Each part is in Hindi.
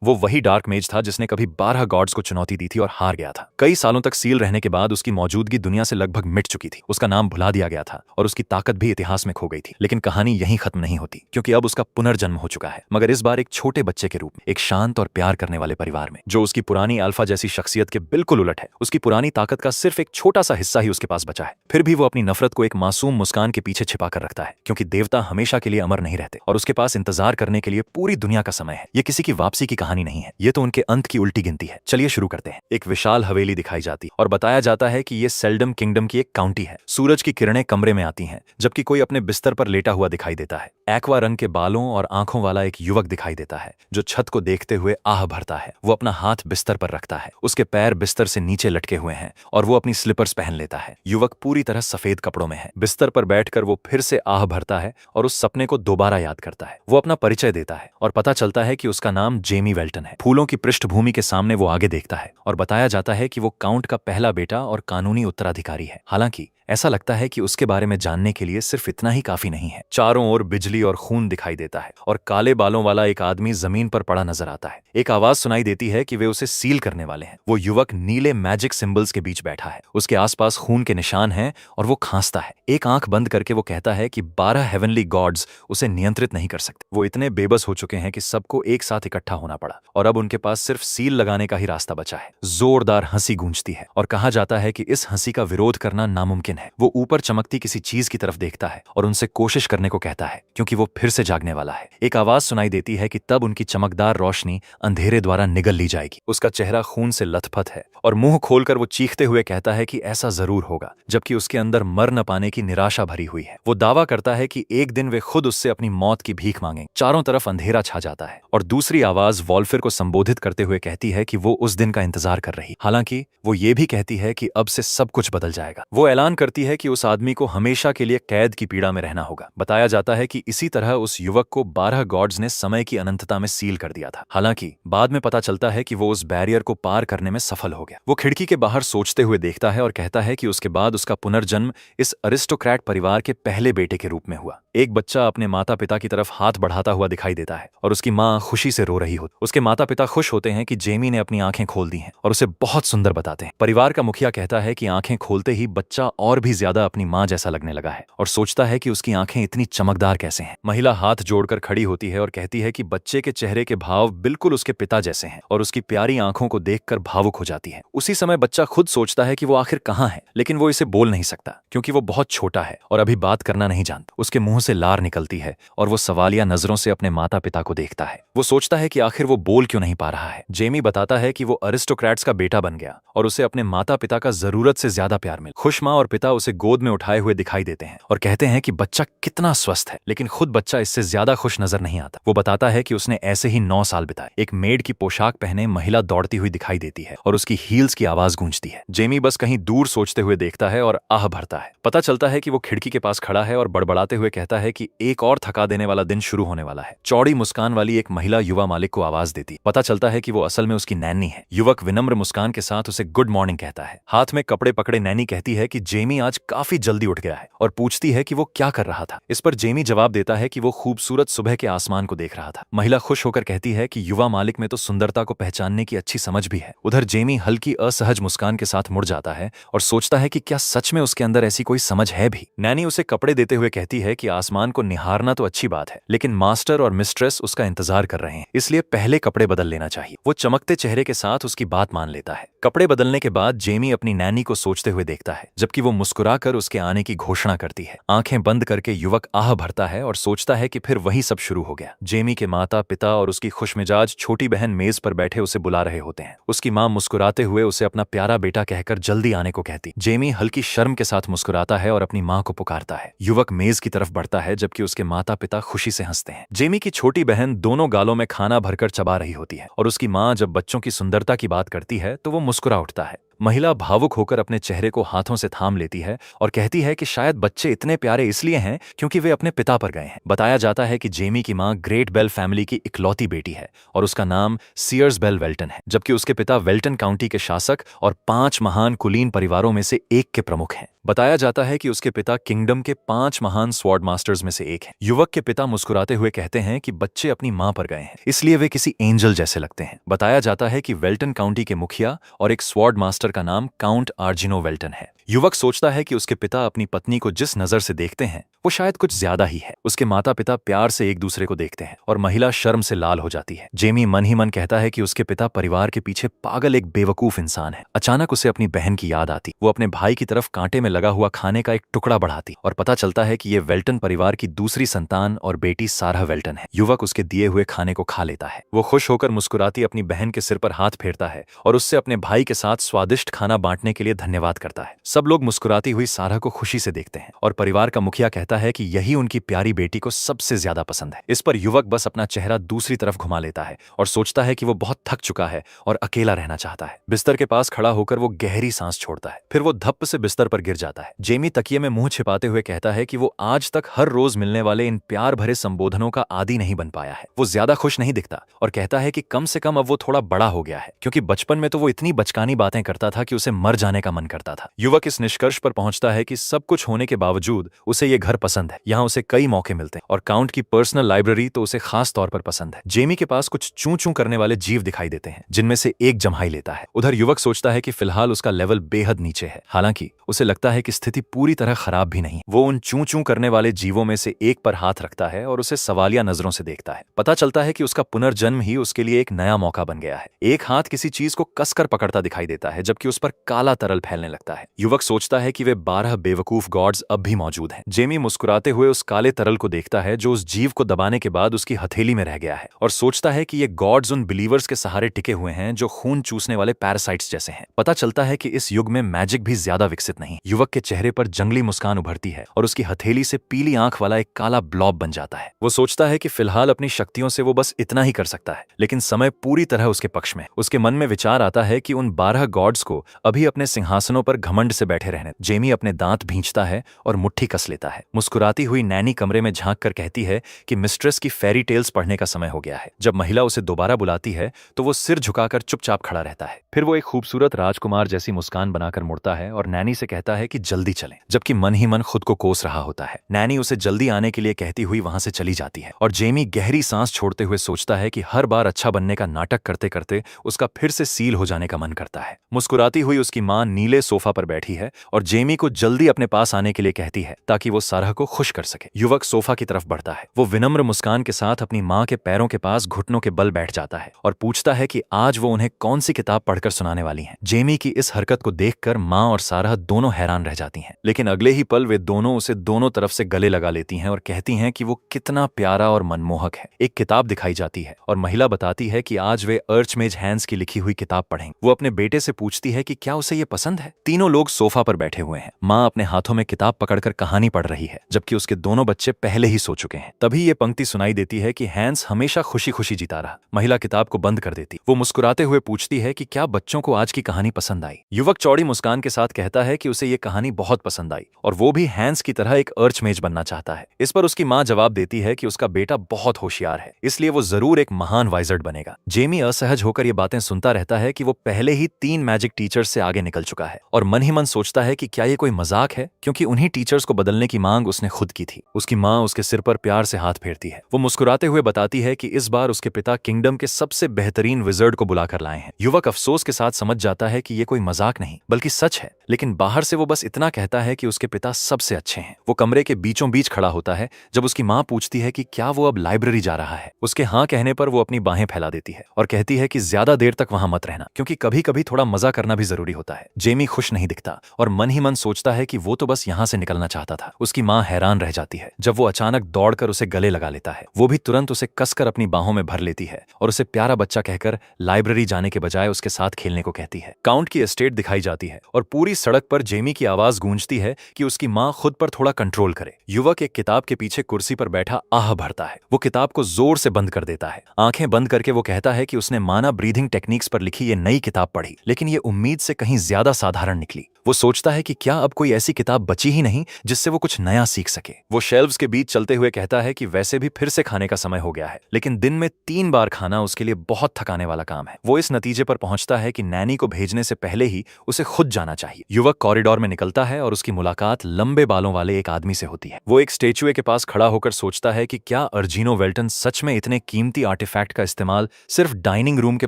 वो वही डार्क मेज था जिसने कभी 12 गॉड्स को चुनौती दी थी और हार गया था। कई सालों तक सील रहने के बाद उसकी मौजूदगी दुनिया से लगभग मिट चुकी थी। उसका नाम भुला दिया गया था और उसकी ताकत भी इतिहास में खो गई थी। लेकिन कहानी यहीं खत्म नहीं होती, क्योंकि अब उसका पुनर्जन्म हो चुका है, मगर इस बार एक छोटे बच्चे के रूप में, एक शांत और प्यार करने वाले परिवार में, जो उसकी पुरानी अल्फा जैसी शख्सियत के बिल्कुल उलट है। उसकी पुरानी ताकत का सिर्फ एक छोटा सा हिस्सा ही उसके पास बचा है। फिर भी वो अपनी नफरत को एक मासूम मुस्कान के पीछे छिपा कर रखता है, क्योंकि देवता हमेशा के लिए अमर नहीं रहते और उसके पास इंतजार करने के लिए पूरी दुनिया का समय है। ये किसी की वापसी की कहानी नहीं है, ये तो उनके अंत की उल्टी गिनती है। चलिए शुरू करते हैं। एक विशाल हवेली दिखाई जाती और बताया जाता है कि ये सेल्डम किंगडम की एक काउंटी है। सूरज की किरणें कमरे में आती हैं, जबकि कोई अपने बिस्तर पर लेटा हुआ दिखाई देता है। एक्वा रंग के बालों और आंखों वाला एक युवक दिखाई देता है, जो छत को देखते हुए आह भरता है। वो अपना हाथ बिस्तर पर रखता है, उसके पैर बिस्तर से नीचे लटके हुए हैं और वो अपनी स्लीपर्स पहन लेता है। युवक पूरी तरह सफेद कपड़ों में है। बिस्तर पर बैठकर वो फिर से आह भरता है और उस सपने को दोबारा याद करता है। वो अपना परिचय देता है और पता चलता है कि उसका नाम जेमी वेल्टन है। फूलों की पृष्ठभूमि के सामने वो आगे देखता है और बताया जाता है कि वो काउंट का पहला बेटा और कानूनी उत्तराधिकारी है। हालांकि ऐसा लगता है कि उसके बारे में जानने के लिए सिर्फ इतना ही काफी नहीं है। चारों ओर बिजली और खून दिखाई देता है और काले बालों वाला एक आदमी जमीन पर पड़ा नजर आता है। एक आवाज सुनाई देती है कि वे उसे सील करने वाले हैं। वो युवक नीले मैजिक सिंबल्स के बीच बैठा है, उसके आसपास खून के निशान हैं और वो खांसता है। एक आंख बंद करके वो कहता है कि 12 हेवनली गॉड्स उसे नियंत्रित नहीं कर सकते। वो इतने बेबस हो चुके हैं कि सबको एक साथ इकट्ठा होना पड़ा और अब उनके पास सिर्फ सील लगाने का ही रास्ता बचा है। जोरदार हंसी गूंजती है और कहा जाता है कि इस हंसी का विरोध करना नामुमकिन है। वो ऊपर चमकती किसी चीज की तरफ देखता है और उनसे कोशिश करने को कहता है, क्योंकि वो फिर से जागने वाला है। एक आवाज सुनाई देती है कि तब उनकी चमकदार रोशनी अंधेरे द्वारा निगल ली जाएगी। उसका चेहरा खून से लथपथ है और मुंह खोलकर वो चीखते हुए कहता है कि ऐसा जरूर होगा, जबकि उसके अंदर मर न पाने की निराशा भरी हुई है। वो दावा करता है कि एक दिन वे खुद उससे अपनी मौत की भीख मांगेंगे। चारों तरफ अंधेरा छा जाता है और दूसरी आवाज वॉल्फिर को संबोधित करते हुए कहती है कि वो उस दिन का इंतजार कर रही। हालांकि वो ये भी कहती है कि अब से सब कुछ बदल जाएगा। वो ऐलान करती है कि उस आदमी को हमेशा के लिए कैद की पीड़ा में रहना होगा। बताया जाता है कि इसी तरह उस युवक को 12 गॉड्स ने समय की अनंतता में सील कर दिया था। हालांकि बाद में पता चलता है कि वो उस बैरियर को पार करने में सफल हो गया। वो खिड़की के बाहर सोचते हुए देखता है और कहता है कि उसके बाद उसका पुनर्जन्म इस अरिस्टोक्रेट परिवार के पहले बेटे के रूप में हुआ। एक बच्चा अपने माता पिता की तरफ हाथ बढ़ाता हुआ दिखाई देता है और उसकी माँ खुशी से रो रही होती। उसके माता पिता खुश होते हैं कि जेमी ने अपनी आंखें खोल दी हैं और उसे बहुत सुंदर बताते हैं। परिवार का मुखिया कहता है कि आंखें खोलते ही बच्चा और भी ज्यादा अपनी माँ जैसा लगने लगा है और सोचता है कि उसकी आंखें इतनी चमकदार कैसे हैं। महिला हाथ जोड़कर खड़ी होती है और कहती है कि बच्चे के चेहरे के भाव बिल्कुल उसके पिता जैसे हैं और उसकी प्यारी आंखों को देखकर भावुक हो जाती है। उसी समय बच्चा खुद सोचता है कि वो आखिर कहाँ है, लेकिन वो इसे बोल नहीं सकता क्योंकि वो बहुत छोटा है और अभी बात करना नहीं जानता। उसके मुंह से लार निकलती है और वो सवालिया नजरों से अपने माता पिता को देखता है। वो सोचता है कि आखिर वो बोल क्यों नहीं पा रहा है। जेमी बताता है कि वो अरिस्टोक्रेट्स का बेटा बन गया और उसे अपने माता पिता का जरूरत से ज्यादा प्यार मिला। खुश माँ और पिता उसे गोद में उठाए हुए दिखाई देते हैं और कहते हैं कि बच्चा कितना स्वस्थ है, लेकिन खुद बच्चा इससे ज्यादा खुश नजर नहीं आता। वो बताता है कि उसने ऐसे ही 9 साल बिताए। एक मेड की पोशाक पहने महिला दौड़ती हुई दिखाई देती है और उसकी हील्स की आवाज गूंजती है। जेमी बस कहीं दूर सोचते हुए देखता है और आह भरता है। पता चलता है कि वो खिड़की के पास खड़ा है और बड़बड़ाते हुए कहता है कि एक और थका देने वाला दिन शुरू होने वाला है। चौड़ी मुस्कान वाली एक महिला युवा मालिक को आवाज देती। पता चलता है कि वो असल में उसकी नैनी है। युवक विनम्र मुस्कान के साथ उसे गुड मॉर्निंग कहता है। हाथ में कपड़े पकड़े नैनी कहती है कि जेमी आज काफी जल्दी उठ गया है और पूछती है कि वो क्या कर रहा था। इस पर जेमी जवाब देता है कि वो खूबसूरत सुबह के आसमान को देख रहा था। महिला खुश होकर कहती है कि युवा मालिक में तो सुंदरता को पहचानने की अच्छी समझ भी है। उधर जेमी हल्की असहज मुस्कान के साथ मुड़ जाता है और सोचता है कि क्या सच में उसके अंदर ऐसी कोई समझ है भी। नैनी उसे कपड़े देते हुए कहती है कि आसमान को निहारना तो अच्छी बात है, लेकिन मास्टर और मिस्ट्रेस उसका इंतजार कर रहे हैं, इसलिए पहले कपड़े बदल लेना चाहिए। वो चमकते चेहरे के साथ उसकी बात मान लेता है। कपड़े बदलने के बाद जेमी अपनी नैनी को सोचते हुए देखता है, जबकि वो मुस्कुराकर उसके आने की घोषणा करती है। आंखें बंद करके युवक आह भरता है और सोचता है कि फिर वही सब शुरू हो गया। जेमी के माता पिता और उसकी खुशमिजाज छोटी बहन मेज पर बैठे उसे बुला रहे होते हैं। उसकी माँ मुस्कुराते हुए उसे अपना प्यारा बेटा कहकर जल्दी आने को कहती। जेमी हल्की शर्म के साथ मुस्कुराता है और अपनी माँ को पुकारता है। युवक मेज की तरफ बढ़ता है, जबकि उसके माता पिता खुशी से हंसते हैं। जेमी की छोटी बहन दोनों गालों में खाना भरकर चबा रही होती है और उसकी माँ जब बच्चों की सुंदरता की बात करती है तो वो मुस्कुरा उठता है। महिला भावुक होकर अपने चेहरे को हाथों से थाम लेती है और कहती है कि शायद बच्चे इतने प्यारे इसलिए हैं क्योंकि वे अपने पिता पर गए हैं। बताया जाता है कि जेमी की मां ग्रेट बेल फैमिली की इकलौती बेटी है और उसका नाम सीयर्स बेल वेल्टन है, जबकि उसके पिता वेल्टन काउंटी के शासक और 5 महान कुलीन परिवारों में से एक के प्रमुख हैं। बताया जाता है कि उसके पिता किंगडम के 5 महान स्वॉर्ड मास्टर्स में से एक हैं। युवक के पिता मुस्कुराते हुए कहते हैं कि बच्चे अपनी मां पर गए हैं, इसलिए वे किसी एंजल जैसे लगते हैं। बताया जाता है कि वेल्टन काउंटी के मुखिया और एक स्वॉर्ड मास्टर का नाम काउंट आर्जिनो वेल्टन है। युवक सोचता है कि उसके पिता अपनी पत्नी को जिस नजर से देखते हैं वो शायद कुछ ज्यादा ही है। उसके माता पिता प्यार से एक दूसरे को देखते हैं और महिला शर्म से लाल हो जाती है। जेमी मन ही मन कहता है कि उसके पिता परिवार के पीछे पागल एक बेवकूफ इंसान है। अचानक उसे अपनी बहन की याद आती। वो अपने भाई की तरफ कांटे में लगा हुआ खाने का एक टुकड़ा बढ़ाती और पता चलता है कि ये वेल्टन परिवार की दूसरी संतान और बेटी सारा वेल्टन है। युवक उसके दिए हुए खाने को खा लेता है। वो खुश होकर मुस्कुराती अपनी बहन के सिर पर हाथ फेरता है और उससे अपने भाई के साथ स्वादिष्ट खाना बांटने के लिए धन्यवाद करता है। सब लोग मुस्कुराती हुई सारा को खुशी से देखते हैं और परिवार का मुखिया कहता है कि यही उनकी प्यारी बेटी को सबसे ज्यादा पसंद है। इस पर युवक बस अपना चेहरा दूसरी तरफ घुमा लेता है और सोचता है कि वो बहुत थक चुका है और अकेला रहना चाहता है। बिस्तर के पास खड़ा होकर वो गहरी सांस छोड़ता है, फिर वो धप्प से बिस्तर पर गिर जाता है। जेमी तकिए में मुंह छिपाते हुए कहता है कि वो आज तक हर रोज मिलने वाले इन प्यार भरे संबोधनों का आदी नहीं बन पाया है। वो ज्यादा खुश नहीं दिखता और कहता है कि कम से कम अब वो थोड़ा बड़ा हो गया है, क्योंकि बचपन में तो वो इतनी बचकानी बातें करता था कि उसे मर जाने का मन करता था। युवक इस निष्कर्ष पर पहुंचता है कि सब कुछ होने के बावजूद उसे ये घर पसंद है। यहाँ उसे कई मौके मिलते हैं और काउंट की पर्सनल लाइब्रेरी तो उसे खास तौर पर पसंद है। जेमी के पास कुछ चूं चूं करने वाले जीव दिखाई देते हैं, जिनमें से एक जम्हाई लेता है। उधर युवक सोचता है कि फिलहाल उसका लेवल बेहद नीचे है। हालांकि उसे लगता है कि स्थिति पूरी तरह खराब भी नहीं। वो उन चूं चूं करने वाले जीवों में से एक पर हाथ रखता है और उसे सवालिया नजरों से देखता है। पता चलता है कि उसका पुनर्जन्म ही उसके लिए एक नया मौका बन गया है। एक हाथ किसी चीज को कसकर पकड़ता दिखाई देता है, जबकि उस पर काला तरल फैलने लगता है। युवक सोचता है कि वे 12 बेवकूफ गॉड्स अब भी मौजूद हैं। जेमी मुस्कुराते हुए उस काले तरल को देखता है जो उस जीव को दबाने के बाद उसकी हथेली में रह गया है और सोचता है कि ये गॉड्स उन बिलीवर्स के सहारे टिके हुए हैं जो खून चूसने वाले पैरासाइट्स जैसे हैं। पता चलता है कि इस युग में मैजिक भी ज्यादा विकसित नहीं। युवक के चेहरे पर जंगली मुस्कान उभरती है और उसकी हथेली से पीली आंख वाला एक काला ब्लॉब बन जाता है। वो सोचता है कि फिलहाल अपनी शक्तियों से वो बस इतना ही कर सकता है, लेकिन समय पूरी तरह उसके पक्ष में। उसके मन में विचार आता है कि उन 12 गॉड्स को अभी अपने सिंहासनों पर घमंड से बैठे रहने। जेमी अपने दांत भींचता है और मुट्ठी कस लेता है। मुस्कुराती हुई नैनी कमरे में झांक कर कहती है कि मिस्ट्रेस की फेरी टेल्स पढ़ने का समय हो गया है। जब महिला उसे दोबारा बुलाती है तो वो सिर झुकाकर चुपचाप खड़ा रहता है। फिर वो एक खूबसूरत राजकुमार जैसी मुस्कान बनाकर मुड़ता है और नैनी से कहता है कि जल्दी चलें, जबकि मन ही मन खुद को कोस रहा होता है। नैनी उसे जल्दी आने के लिए कहती हुई वहां से चली जाती है और जेमी गहरी सांस छोड़ते हुए सोचता है कि हर बार अच्छा बनने का नाटक करते करते उसका फिर से सील हो जाने का मन करता है। मुस्कुराती हुई उसकी मां नीले सोफा पर बैठी है और जेमी को जल्दी अपने पास आने के लिए कहती है ताकि वो सारा को खुश कर सके। युवक सोफा की तरफ बढ़ता है। वो विनम्र मुस्कान के साथ अपनी मां के पैरों के पास घुटनों के बल बैठ जाता है और पूछता है कि आज वो उन्हें कौन सी किताब पढ़कर सुनाने वाली हैं। जेमी की इस हरकत को देखकर मां और सारा दोनों हैरान रह जाती हैं, लेकिन अगले ही पल वे दोनों उसे दोनों तरफ से गले लगा लेती हैं और कहती हैं कि वो कितना प्यारा और मनमोहक है। एक किताब दिखाई जाती है और महिला बताती है कि आज वे आर्चमेज हैंस की लिखी हुई किताब पढ़ेंगे। वो अपने बेटे से पूछती है कि क्या उसे ये पसंद है। तीनों लोग सोफा पर बैठे हुए हैं। मां अपने हाथों में किताब पकड़कर कहानी पढ़ रही है, जबकि उसके दोनों बच्चे पहले ही सो चुके हैं। तभी ये पंक्ति सुनाई देती है कि हैंस हमेशा खुशी खुशी जीता रहा। महिला किताब को बंद कर देती। वो मुस्कुराते हुए पूछती है कि क्या बच्चों को आज की कहानी पसंद आई। युवक चौड़ी मुस्कान के साथ कहता है कि उसे ये कहानी बहुत पसंद आई और वो भी हैंस की तरह एक आर्चमेज बनना चाहता है। इस पर उसकी मां जवाब देती है कि उसका बेटा बहुत होशियार है, इसलिए वो जरूर एक महान वाइजर्ड बनेगा। जेमी असहज होकर ये बातें सुनता रहता है कि वो पहले ही 3 मैजिक टीचर्स से आगे निकल चुका है और मन ही मन सोचता है कि क्या ये कोई मजाक है, क्योंकि उन्हीं टीचर्स को बदलने की मांग उसने खुद की थी। उसकी मां उसके सिर पर प्यार से हाथ फेरती है। वो मुस्कुराते हुए बताती है कि इस बार उसके पिता किंगडम के सबसे बेहतरीन विजर्ड को बुलाकर लाए हैं। युवक अफसोस के साथ समझ जाता है कि ये कोई मजाक नहीं बल्कि सच है, लेकिन बाहर से वो बस इतना कहता है कि उसके पिता सबसे अच्छे हैं। वो कमरे के बीचों बीच खड़ा होता है जब उसकी मां पूछती है कि क्या वो अब लाइब्रेरी जा रहा है। उसके हाँ कहने पर वो अपनी बाहें फैला देती है और कहती है कि ज्यादा देर तक वहां मत रहना, क्योंकि कभी कभी थोड़ा मजा करना भी जरूरी होता है। जेमी खुश नहीं दिखता और मन ही मन सोचता है कि वो तो बस यहाँ से निकलना चाहता था। उसकी माँ हैरान रह जाती है जब वो अचानक दौड़कर उसे गले लगा लेता है। वो भी तुरंत उसे कसकर अपनी बाहों में भर लेती है और उसे प्यारा बच्चा कहकर लाइब्रेरी जाने के बजाय उसके साथ खेलने को कहती है। काउंट की एस्टेट दिखाई जाती है और पूरी सड़क पर जेमी की आवाज गूंजती है कि उसकी माँ खुद पर थोड़ा कंट्रोल करे। युवक एक किताब के पीछे कुर्सी पर बैठा आह भरता है। वो किताब को जोर से बंद कर देता है। आंखें बंद करके वो कहता है कि उसने माना ब्रीथिंग टेक्निक्स पर लिखी ये नई किताब पढ़ी, लेकिन ये उम्मीद से कहीं ज्यादा साधारण निकली। वो सोचता है कि क्या अब कोई ऐसी किताब बची ही नहीं जिससे वो कुछ नया सीख सके। वो शेल्व्स के बीच चलते हुए कहता है कि वैसे भी फिर से खाने का समय हो गया है, लेकिन दिन में 3 बार खाना उसके लिए बहुत थकाने वाला काम है। वो इस नतीजे पर पहुंचता है कि नैनी को भेजने से पहले ही उसे खुद जाना चाहिए। युवक कॉरिडोर में निकलता है और उसकी मुलाकात लंबे बालों वाले एक आदमी से होती है। वो एक स्टेचुए के पास खड़ा होकर सोचता है कि क्या अर्जिनो वेल्टन सच में इतने कीमती आर्टिफैक्ट का इस्तेमाल सिर्फ डाइनिंग रूम के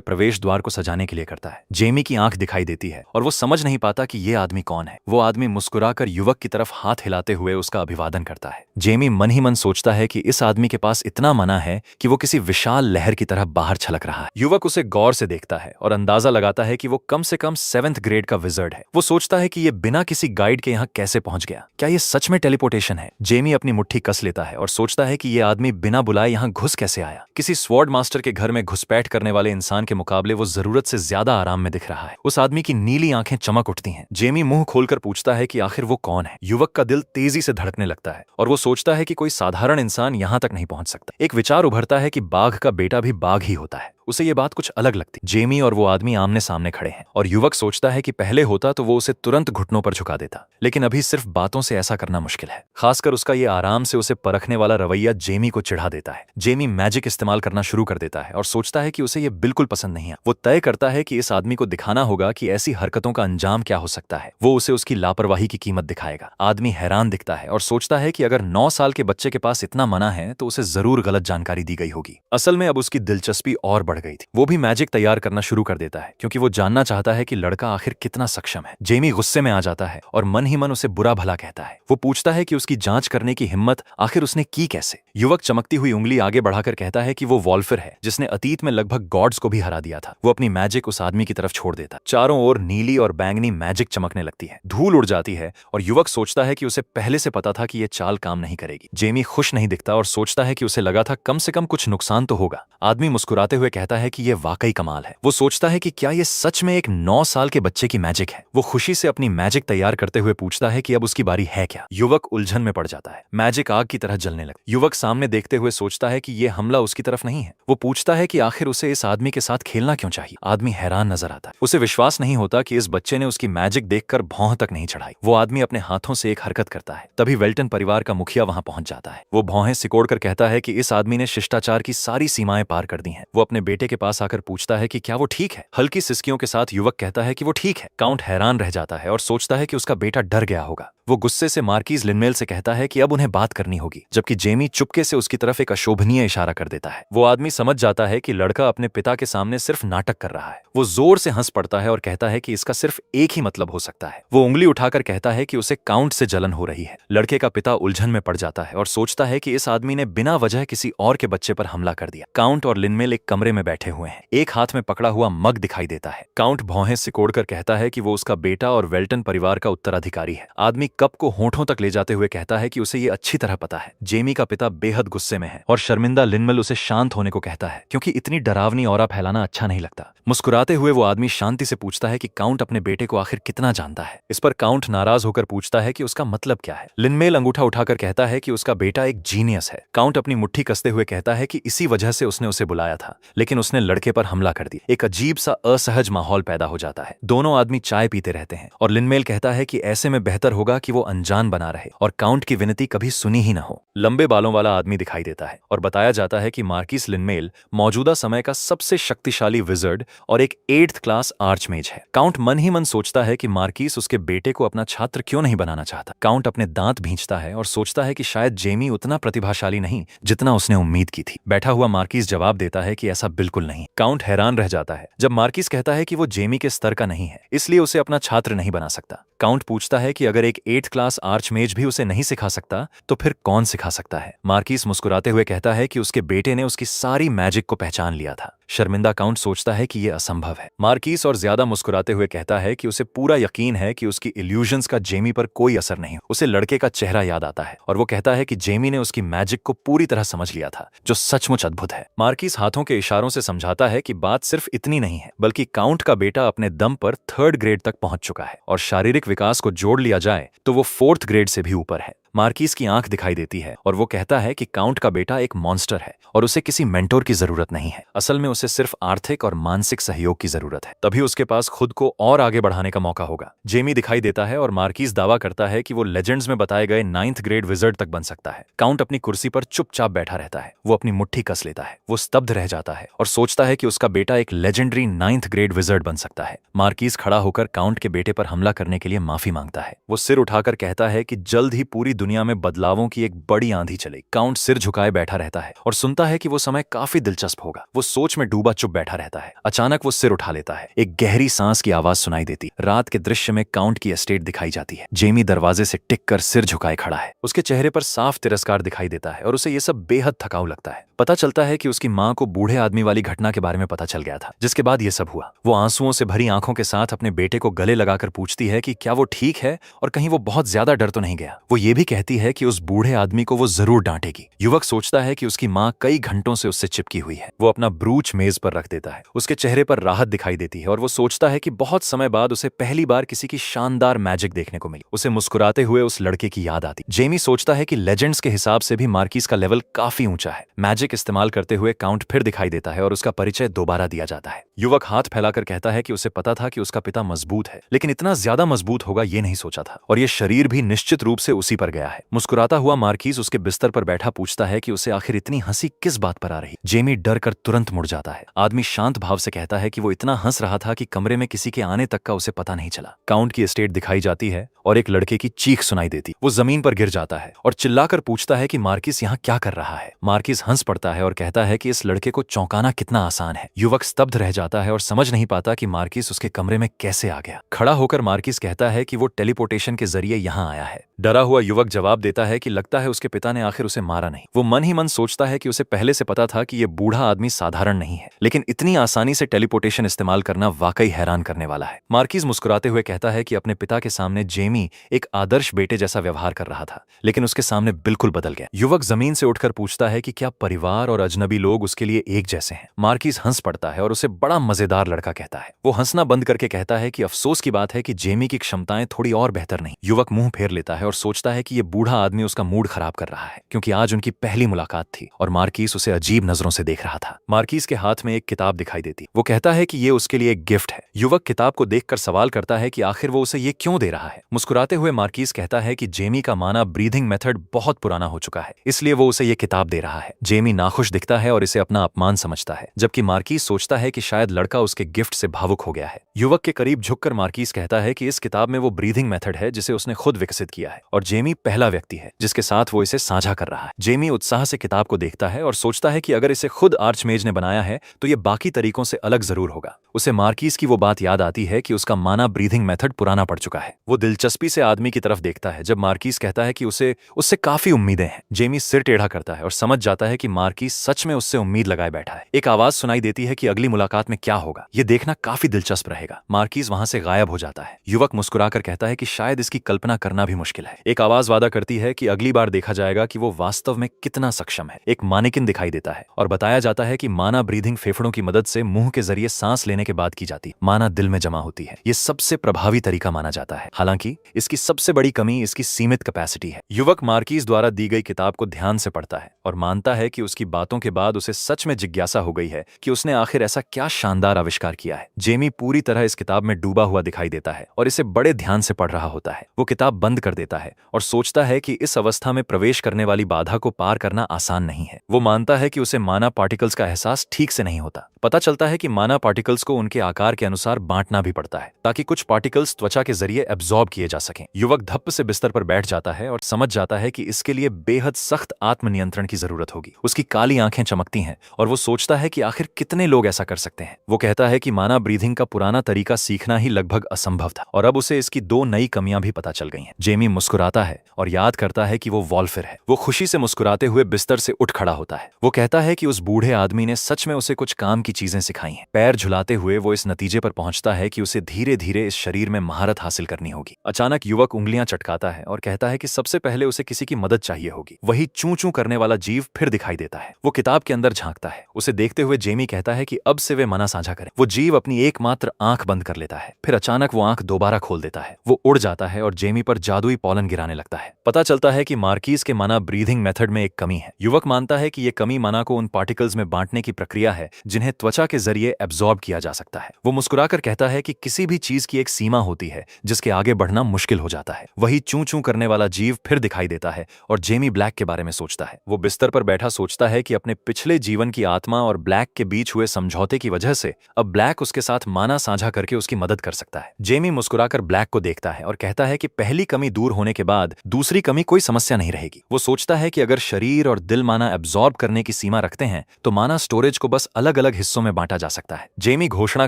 प्रवेश द्वार को सजाने के लिए करता है। जेमी की आंख दिखाई देती है और वो समझ नहीं पाता कि ये आदमी कौन है। वो आदमी मुस्कुराकर युवक की तरफ हाथ हिलाते हुए उसका अभिवादन करता है। जेमी मन ही मन सोचता है कि इस आदमी के पास इतना मना है कि वो किसी विशाल लहर की तरह बाहर छलक रहा है। युवक उसे गौर से देखता है और अंदाजा लगाता है कि वो कम से कम 7th ग्रेड का विजर्ड है। वो सोचता है कि ये बिना किसी गाइड के यहाँ कैसे पहुंच गया। क्या ये सच में टेलीपोर्टेशन है? जेमी अपनी मुट्ठी कस लेता है और सोचता है कि ये आदमी बिना बुलाए यहाँ घुस कैसे आया। किसी स्वॉर्ड मास्टर के घर में घुसपैठ करने वाले इंसान के मुकाबले वो जरूरत से ज्यादा आराम में दिख रहा है। उस आदमी की नीली आंखें चमक उठती हैं। जेमी मुंह खोलकर पूछता है कि आखिर वो कौन है। युवक का दिल तेजी से धड़कने लगता है और वो सोचता है कि कोई साधारण इंसान यहाँ तक नहीं पहुंच सकता। एक विचार उभरता है कि बाघ का बेटा भी बाघ ही होता है। उसे ये बात कुछ अलग लगती। जेमी और वो आदमी आमने सामने खड़े हैं और युवक सोचता है कि पहले होता तो वो उसे तुरंत घुटनों पर झुका देता, लेकिन अभी सिर्फ बातों से ऐसा करना मुश्किल है। खासकर उसका ये आराम से उसे परखने वाला रवैया जेमी को चिढ़ा देता है। जेमी मैजिक इस्तेमाल करना शुरू कर देता है और सोचता है कि उसे ये बिल्कुल पसंद नहीं है। वो तय करता है कि इस आदमी को दिखाना होगा कि ऐसी हरकतों का अंजाम क्या हो सकता है। वो उसे उसकी लापरवाही की कीमत दिखाएगा। आदमी हैरान दिखता है और सोचता है कि अगर 9 साल के बच्चे के पास इतना मना है तो उसे जरूर गलत जानकारी दी गई होगी। असल में अब उसकी दिलचस्पी और बढ़ गई थी। वो भी मैजिक तैयार करना शुरू कर देता है क्योंकि वो जानना चाहता है कि लड़का आखिर कितना सक्षम है। जेमी गुस्से में आ जाता है और मन ही मन उसे बुरा भला कहता है। वो पूछता है कि उसकी जांच करने की हिम्मत आखिर उसने की कैसे। युवक चमकती हुई उंगली आगे बढ़ाकर कहता है कि वो वॉल्फिर है जिसने अतीत में लगभग गॉड्स को भी हरा दिया था। वो अपनी मैजिक उस आदमी की तरफ छोड़ देता। चारों ओर नीली और बैंगनी मैजिक चमकने लगती है। धूल उड़ जाती है और युवक सोचता है कि उसे पहले से पता था कि यह चाल काम नहीं करेगी। जेमी खुश नहीं दिखता और सोचता है कि उसे लगा था कम से कम कुछ नुकसान तो होगा। आदमी मुस्कुराते हुए कहता है कि यह वाकई कमाल है। वो सोचता है कि क्या यह सच में एक 9 साल के बच्चे की मैजिक है। वो खुशी से अपनी मैजिक तैयार करते हुए पूछता है कि अब उसकी बारी है क्या। युवक उलझन में पड़ जाता है। मैजिक आग की तरह जलने लगता। युवक सामने देखते हुए सोचता है कि यह हमला उसकी तरफ नहीं है। वो पूछता है कि आखिर उसे इस आदमी के साथ खेलना क्यों चाहिए। आदमी हैरान नजर आता है। उसे विश्वास नहीं होता कि इस बच्चे ने उसकी मैजिक देखकर भौं तक नहीं चढ़ाई। वो आदमी अपने हाथों से एक हरकत करता है। तभी वेल्टन परिवार का मुखिया वहां पहुंच जाता है। वो भौहें सिकोड़कर कहता है कि इस आदमी ने शिष्टाचार की सारी सीमाएं पार कर दी हैं। वो अपने बेटे के पास आकर पूछता है कि क्या वो ठीक है। हल्की सिसकियों के साथ युवक कहता है कि वो ठीक है। काउंट हैरान रह जाता है और सोचता है कि उसका बेटा डर गया होगा। वो गुस्से से मार्कीज लिनमेल से कहता है कि अब उन्हें बात करनी होगी, जबकि जेमी चुपके से उसकी तरफ एक अशोभनीय इशारा कर देता है। वो आदमी समझ जाता है कि लड़का अपने पिता के सामने सिर्फ नाटक कर रहा है। वो जोर से हंस पड़ता है और कहता है कि इसका सिर्फ एक ही मतलब हो सकता है। वो उंगली उठाकर कहता है कि उसे काउंट से जलन हो रही है। लड़के का पिता उलझन में पड़ जाता है और सोचता है कि इस आदमी ने बिना वजह किसी और के बच्चे पर हमला कर दिया। काउंट और लिनमेल एक कमरे में बैठे हुए हैं। एक हाथ में पकड़ा हुआ मग दिखाई देता है। काउंट भौहें सिकोड़कर कहता है कि वो उसका बेटा और वेल्टन परिवार का उत्तराधिकारी है। आदमी कप को होठों तक ले जाते हुए कहता है कि उसे ये अच्छी तरह पता है। जेमी का पिता बेहद गुस्से में है और शर्मिंदा लिनमेल उसे शांत होने को कहता है क्योंकि इतनी डरावनी ऑरा फैलाना अच्छा नहीं लगता। मुस्कुराते हुए वो आदमी शांति से पूछता है कि काउंट अपने बेटे को आखिर कितना जानता है। इस पर काउंट नाराज होकर पूछता है कि उसका मतलब क्या है। लिनमेल अंगूठा उठाकर कहता है कि उसका बेटा एक जीनियस है। काउंट अपनी मुट्ठी कसते हुए कहता है कि इसी वजह से उसने उसे बुलाया था, लेकिन उसने लड़के पर हमला कर दिया। एक अजीब सा असहज माहौल पैदा हो जाता है। दोनों आदमी चाय पीते रहते हैं और लिनमेल कहता है कि ऐसे में बेहतर होगा कि वो अनजान बना रहे और काउंट की विनती कभी सुनी ही न हो। लंबे बालों वाला आदमी दिखाई देता है और बताया जाता है कि मार्किस लिनमेल मौजूदा समय का सबसे शक्तिशाली विजर्ड और एक 8th क्लास आर्चमेज है। काउंट मन ही मन सोचता है कि मार्किस उसके बेटे को अपना छात्र क्यों नहीं बनाना चाहता। काउंट अपने दांत भींचता है और सोचता है कि शायद जेमी उतना प्रतिभाशाली नहीं जितना उसने उम्मीद की थी। बैठा हुआ मार्किस जवाब देता है कि ऐसा बिल्कुल नहीं। काउंट हैरान रह जाता है जब मार्किस कहता है कि वो जेमी के स्तर का नहीं है, इसलिए उसे अपना छात्र नहीं बना सकता। काउंट पूछता है कि अगर एक 8th क्लास आर्चमेज भी उसे नहीं सिखा सकता तो फिर कौन सिखा सकता है। मार्किस मुस्कुराते हुए कहता है कि उसके बेटे ने उसकी सारी मैजिक को पहचान लिया था। शर्मिंदा काउंट सोचता है कि यह असंभव है। मार्किस और ज्यादा मुस्कुराते हुए कहता है कि उसे पूरा यकीन है कि उसकी इल्यूजन्स का जेमी पर कोई असर नहीं। उसे लड़के का चेहरा याद आता है और वो कहता है कि जेमी ने उसकी मैजिक को पूरी तरह समझ लिया था, जो सचमुच अद्भुत है। मार्किस हाथों के इशारों से समझाता है कि बात सिर्फ इतनी नहीं है, बल्कि काउंट का बेटा अपने दम पर 3rd ग्रेड तक पहुंच चुका है और शारीरिक विकास को जोड़ लिया जाए तो वो 4th ग्रेड से भी ऊपर है। मार्किस की आंख दिखाई देती है और वो कहता है कि काउंट का बेटा एक मॉन्स्टर है और उसे किसी मेंटोर की जरूरत नहीं है। असल में उसे सिर्फ आर्थिक और मानसिक सहयोग की जरूरत है, तभी उसके पास खुद को और आगे बढ़ाने का मौका होगा। जेमी दिखाई देता है और मार्किस दावा करता है कि वो लेजेंड्स में बताए गए 9th ग्रेड विजर्ड तक बन सकता है। काउंट अपनी कुर्सी पर चुपचाप बैठा रहता है। वो अपनी मुट्ठी कस लेता है। वो स्तब्ध रह जाता है और सोचता है कि उसका बेटा एक लेजेंडरी 9th ग्रेड विजर्ड बन सकता है। मार्किस खड़ा होकर काउंट के बेटे पर हमला करने के लिए माफी मांगता है। वो सिर उठाकर कहता है कि जल्द ही पूरी दुनिया में बदलावों की एक बड़ी आंधी चलेगी। काउंट सिर झुकाए बैठा रहता है और सुनता है कि वो समय काफी दिलचस्प होगा। वो सोच में डूबा चुप बैठा रहता है। अचानक वो सिर उठा लेता है। एक गहरी सांस की आवाज सुनाई देती। रात के दृश्य में काउंट की एस्टेट दिखाई जाती है। जेमी दरवाजे से टिक कर सिर झुकाए खड़ा है। उसके चेहरे पर साफ तिरस्कार दिखाई देता है और उसे ये सब बेहद थकाऊ लगता है। पता चलता है कि उसकी मां को बूढ़े आदमी वाली घटना के बारे में पता चल गया था, जिसके बाद ये सब हुआ। वो आंसुओं से भरी आंखों के साथ अपने बेटे को गले लगाकर पूछती है कि क्या वो ठीक है और कहीं वो बहुत ज्यादा डर तो नहीं गया। वो ये भी कहती है कि उस बूढ़े आदमी को वो जरूर डांटेगी। युवक सोचता है कि उसकी मां कई घंटों से उससे चिपकी हुई है। वो अपना ब्रूच मेज पर रख देता है। उसके चेहरे पर राहत दिखाई देती है और वो सोचता है कि बहुत समय बाद उसे पहली बार किसी की शानदार मैजिक देखने को मिली। उसे मुस्कुराते हुए उस लड़के की याद आती। जेमी सोचता है कि लेजेंड्स के हिसाब से भी मार्किस का लेवल काफी ऊंचा है। मैजिक इस्तेमाल करते हुए काउंट फिर दिखाई देता है और उसका परिचय दोबारा दिया जाता है। युवक हाथ फैलाकर कहता है कि उसे पता था कि उसका पिता मजबूत है, लेकिन इतना ज्यादा मजबूत होगा ये नहीं सोचा था, और ये शरीर भी निश्चित रूप से उसी पर गया है। मुस्कुराता हुआ मार्किस उसके बिस्तर पर बैठा पूछता है कि उसे आखिर इतनी हंसी किस बात पर आ रही। जेमी डर कर तुरंत मुड़ जाता है। आदमी शांत भाव से कहता है कि वो इतना हंस रहा था कि कमरे में किसी के आने तक का उसे पता नहीं चला। काउंट की एस्टेट दिखाई जाती है और एक लड़के की चीख सुनाई देती। वो जमीन पर गिर जाता है और चिल्लाकर पूछता है कि मार्किस यहाँ क्या कर रहा है। मार्किस हंस पड़ता है और कहता है कि इस लड़के को चौंकाना कितना आसान है। युवक स्तब्ध रह जाता है और समझ नहीं पाता कि मार्किस उसके कमरे में कैसे आ गया। खड़ा होकर मार्किस कहता है कि वो टेलीपोर्टेशन के जरिए यहाँ आया है। डरा हुआ युवक जवाब देता है कि लगता है उसके पिता ने आखिर उसे मारा नहीं। वो मन ही मन सोचता है कि उसे पहले से पता था कि ये बूढ़ा आदमी साधारण नहीं है, लेकिन इतनी आसानी से टेलीपोर्टेशन इस्तेमाल करना वाकई हैरान करने वाला है। मार्किस मुस्कुराते हुए कहता है कि अपने पिता के सामने जेमी एक आदर्श बेटे जैसा व्यवहार कर रहा था, लेकिन उसके सामने बिल्कुल बदल गया। युवक जमीन से उठकर पूछता है कि क्या परिवार और अजनबी लोग उसके लिए एक जैसे हैं। मार्किस हंस पड़ता है और उसे बड़ा मजेदार लड़का कहता है। वो हंसना बंद करके कहता है कि अफसोस की बात है कि जेमी की क्षमताएं थोड़ी और बेहतर नहीं। युवक मुंह फेर लेता है और सोचता है कि ये बूढ़ा आदमी उसका मूड खराब कर रहा है, क्योंकि आज उनकी पहली मुलाकात थी और मार्किस उसे अजीब नजरों से देख रहा था। मार्किस के हाथ में एक किताब दिखाई देती। वो कहता है कि ये उसके लिए एक गिफ्ट है। युवक किताब को देखकर सवाल करता है कि आखिर वो उसे ये क्यों दे रहा है। मुस्कुराते हुए मार्किस कहता है कि जेमी का माना ब्रीथिंग मेथड बहुत पुराना हो चुका है, इसलिए वो उसे ये किताब दे रहा है। जेमी नाखुश दिखता है और इसे अपना अपमान समझता है, जबकि मार्किस सोचता है कि शायद लड़का उसके गिफ्ट से भावुक हो गया है। युवक के करीब झुककर मार्किस कहता है कि इस किताब में वो ब्रीथिंग मेथड है जिसे उसने खुद विकसित किया है, और जेमी पहला व्यक्ति है जिसके साथ वो इसे साझा कर रहा है। जेमी उत्साह से किताब को देखता है और सोचता है कि अगर इसे खुद आर्चमेज ने बनाया है तो ये बाकी तरीकों से अलग जरूर होगा। उसे मार्किस की वो बात याद आती है कि उसका माना ब्रीथिंग मेथड पुराना पड़ चुका है। वो दिलचस्पी से आदमी की तरफ देखता है जब मार्किस कहता है कि उससे काफी उम्मीदें हैं। जेमी सिर टेढ़ा करता है और समझ जाता है कि मार्किस सच में उससे उम्मीद लगाए बैठा है। एक आवाज सुनाई देती है कि अगली मुलाकात में क्या होगा, ये देखना काफी दिलचस्प रहेगा। मार्किस वहां से गायब हो जाता है। युवक मुस्कुराकर कहता है कि शायद इसकी कल्पना करना भी मुश्किल है। एक आवाज वादा करती है कि अगली बार देखा जाएगा कि वो वास्तव में कितना सक्षम है। एक मानिकिन दिखाई देता है और बताया जाता है कि माना ब्रीथिंग फेफड़ों की मदद से मुंह के जरिए सांस लेने के बाद की जाती, माना दिल में जमा होती है। ये सबसे प्रभावी तरीका माना जाता है। हालांकि इसकी सबसे बड़ी कमी इसकी सीमित कैपेसिटी है। युवक मार्किस द्वारा दी गई किताब को ध्यान से पढ़ता है और मानता है कि उसकी बातों के बाद उसे सच में जिज्ञासा हो गई है कि उसने आखिर ऐसा क्या शानदार आविष्कार किया है। जेमी पूरी तरह इस किताब में डूबा हुआ दिखाई देता है और इसे बड़े ध्यान से पढ़ रहा होता है। वो किताब बंद कर देता है और सोचता है कि इस अवस्था में प्रवेश करने वाली बाधा को पार करना आसान नहीं है। वो मानता है कि उसे माना पार्टिकल्स का एहसास ठीक से नहीं होता। पता चलता है कि माना पार्टिकल्स को उनके आकार के अनुसार बांटना भी पड़ता है ताकि कुछ पार्टिकल्स त्वचा के जरिए एब्जॉर्ब किए जा सकें। युवक धप्प से बिस्तर पर बैठ जाता है और समझ जाता है कि इसके लिए बेहद सख्त आत्मनियंत्रण की जरूरत होगी। उसकी काली आंखें चमकती हैं और वो सोचता है कि आखिर कितने लोग ऐसा कर सकते हैं। वो कहता है कि माना ब्रीथिंग का पुराना तरीका सीखना ही लगभग असंभव था और अब उसे इसकी 2 नई कमियां भी पता चल गई हैं। जेमी मुस्कुराता है और याद करता है कि वो वॉल्फिर है। वो खुशी से मुस्कुराते हुए बिस्तर से उठ खड़ा होता है। वो कहता है कि उस बूढ़े आदमी ने सच में उसे कुछ काम की चीजें सिखाई हैं। पैर झुलाते हुए वो इस नतीजे पर पहुंचता है कि उसे धीरे धीरे इस शरीर में महारत हासिल करनी होगी। अचानक युवक उंगलियां चटकाता है और कहता है कि सबसे पहले उसे किसी की मदद चाहिए होगी। वही चूं चूं करने वाला जीव फिर दिखाई देता है। वो किताब के अंदर झांकता है। उसे देखते हुए जेमी कहता है कि अब से वे मना साझा करें। वो जीव अपनी एकमात्र आंख बंद कर लेता है। फिर अचानक वो आंख दोबारा खोल देता है। वो उड़ जाता है और जेमी पर जादुई पॉलन गिराने लगता है। पता चलता है कि मार्कीज के मना ब्रीथिंग मेथड में एक कमी है। युवक मानता है कि ये कमी मना को उन पार्टिकल्स में बांटने की प्रक्रिया है जिन्हें त्वचा के जरिए एब्जॉर्ब किया जा सकता है। वो मुस्कुराकर कहता है कि किसी भी चीज की एक सीमा होती है जिसके आगे बढ़ना मुश्किल हो जाता है। वही चूं चूं करने वाला जीव फिर दिखाई देता है और जेमी ब्लैक के बारे में सोचता है। वो बिस्तर पर बैठा सोचता है कि अपने पिछले जीवन की आत्मा और ब्लैक के बीच हुए समझौते की वजह से अब ब्लैक उसके साथ माना साझा करके उसकी मदद कर सकता है। जेमी मुस्कुराकर ब्लैक को देखता है और कहता है कि पहली कमी दूर होने के बाद दूसरी कमी कोई समस्या नहीं रहेगी। वो सोचता है कि अगर शरीर और दिल माना एब्जॉर्ब करने की सीमा रखते हैं तो माना स्टोरेज को बस अलग अलग हिस्सों में बांटा जा सकता है। जेमी घोषणा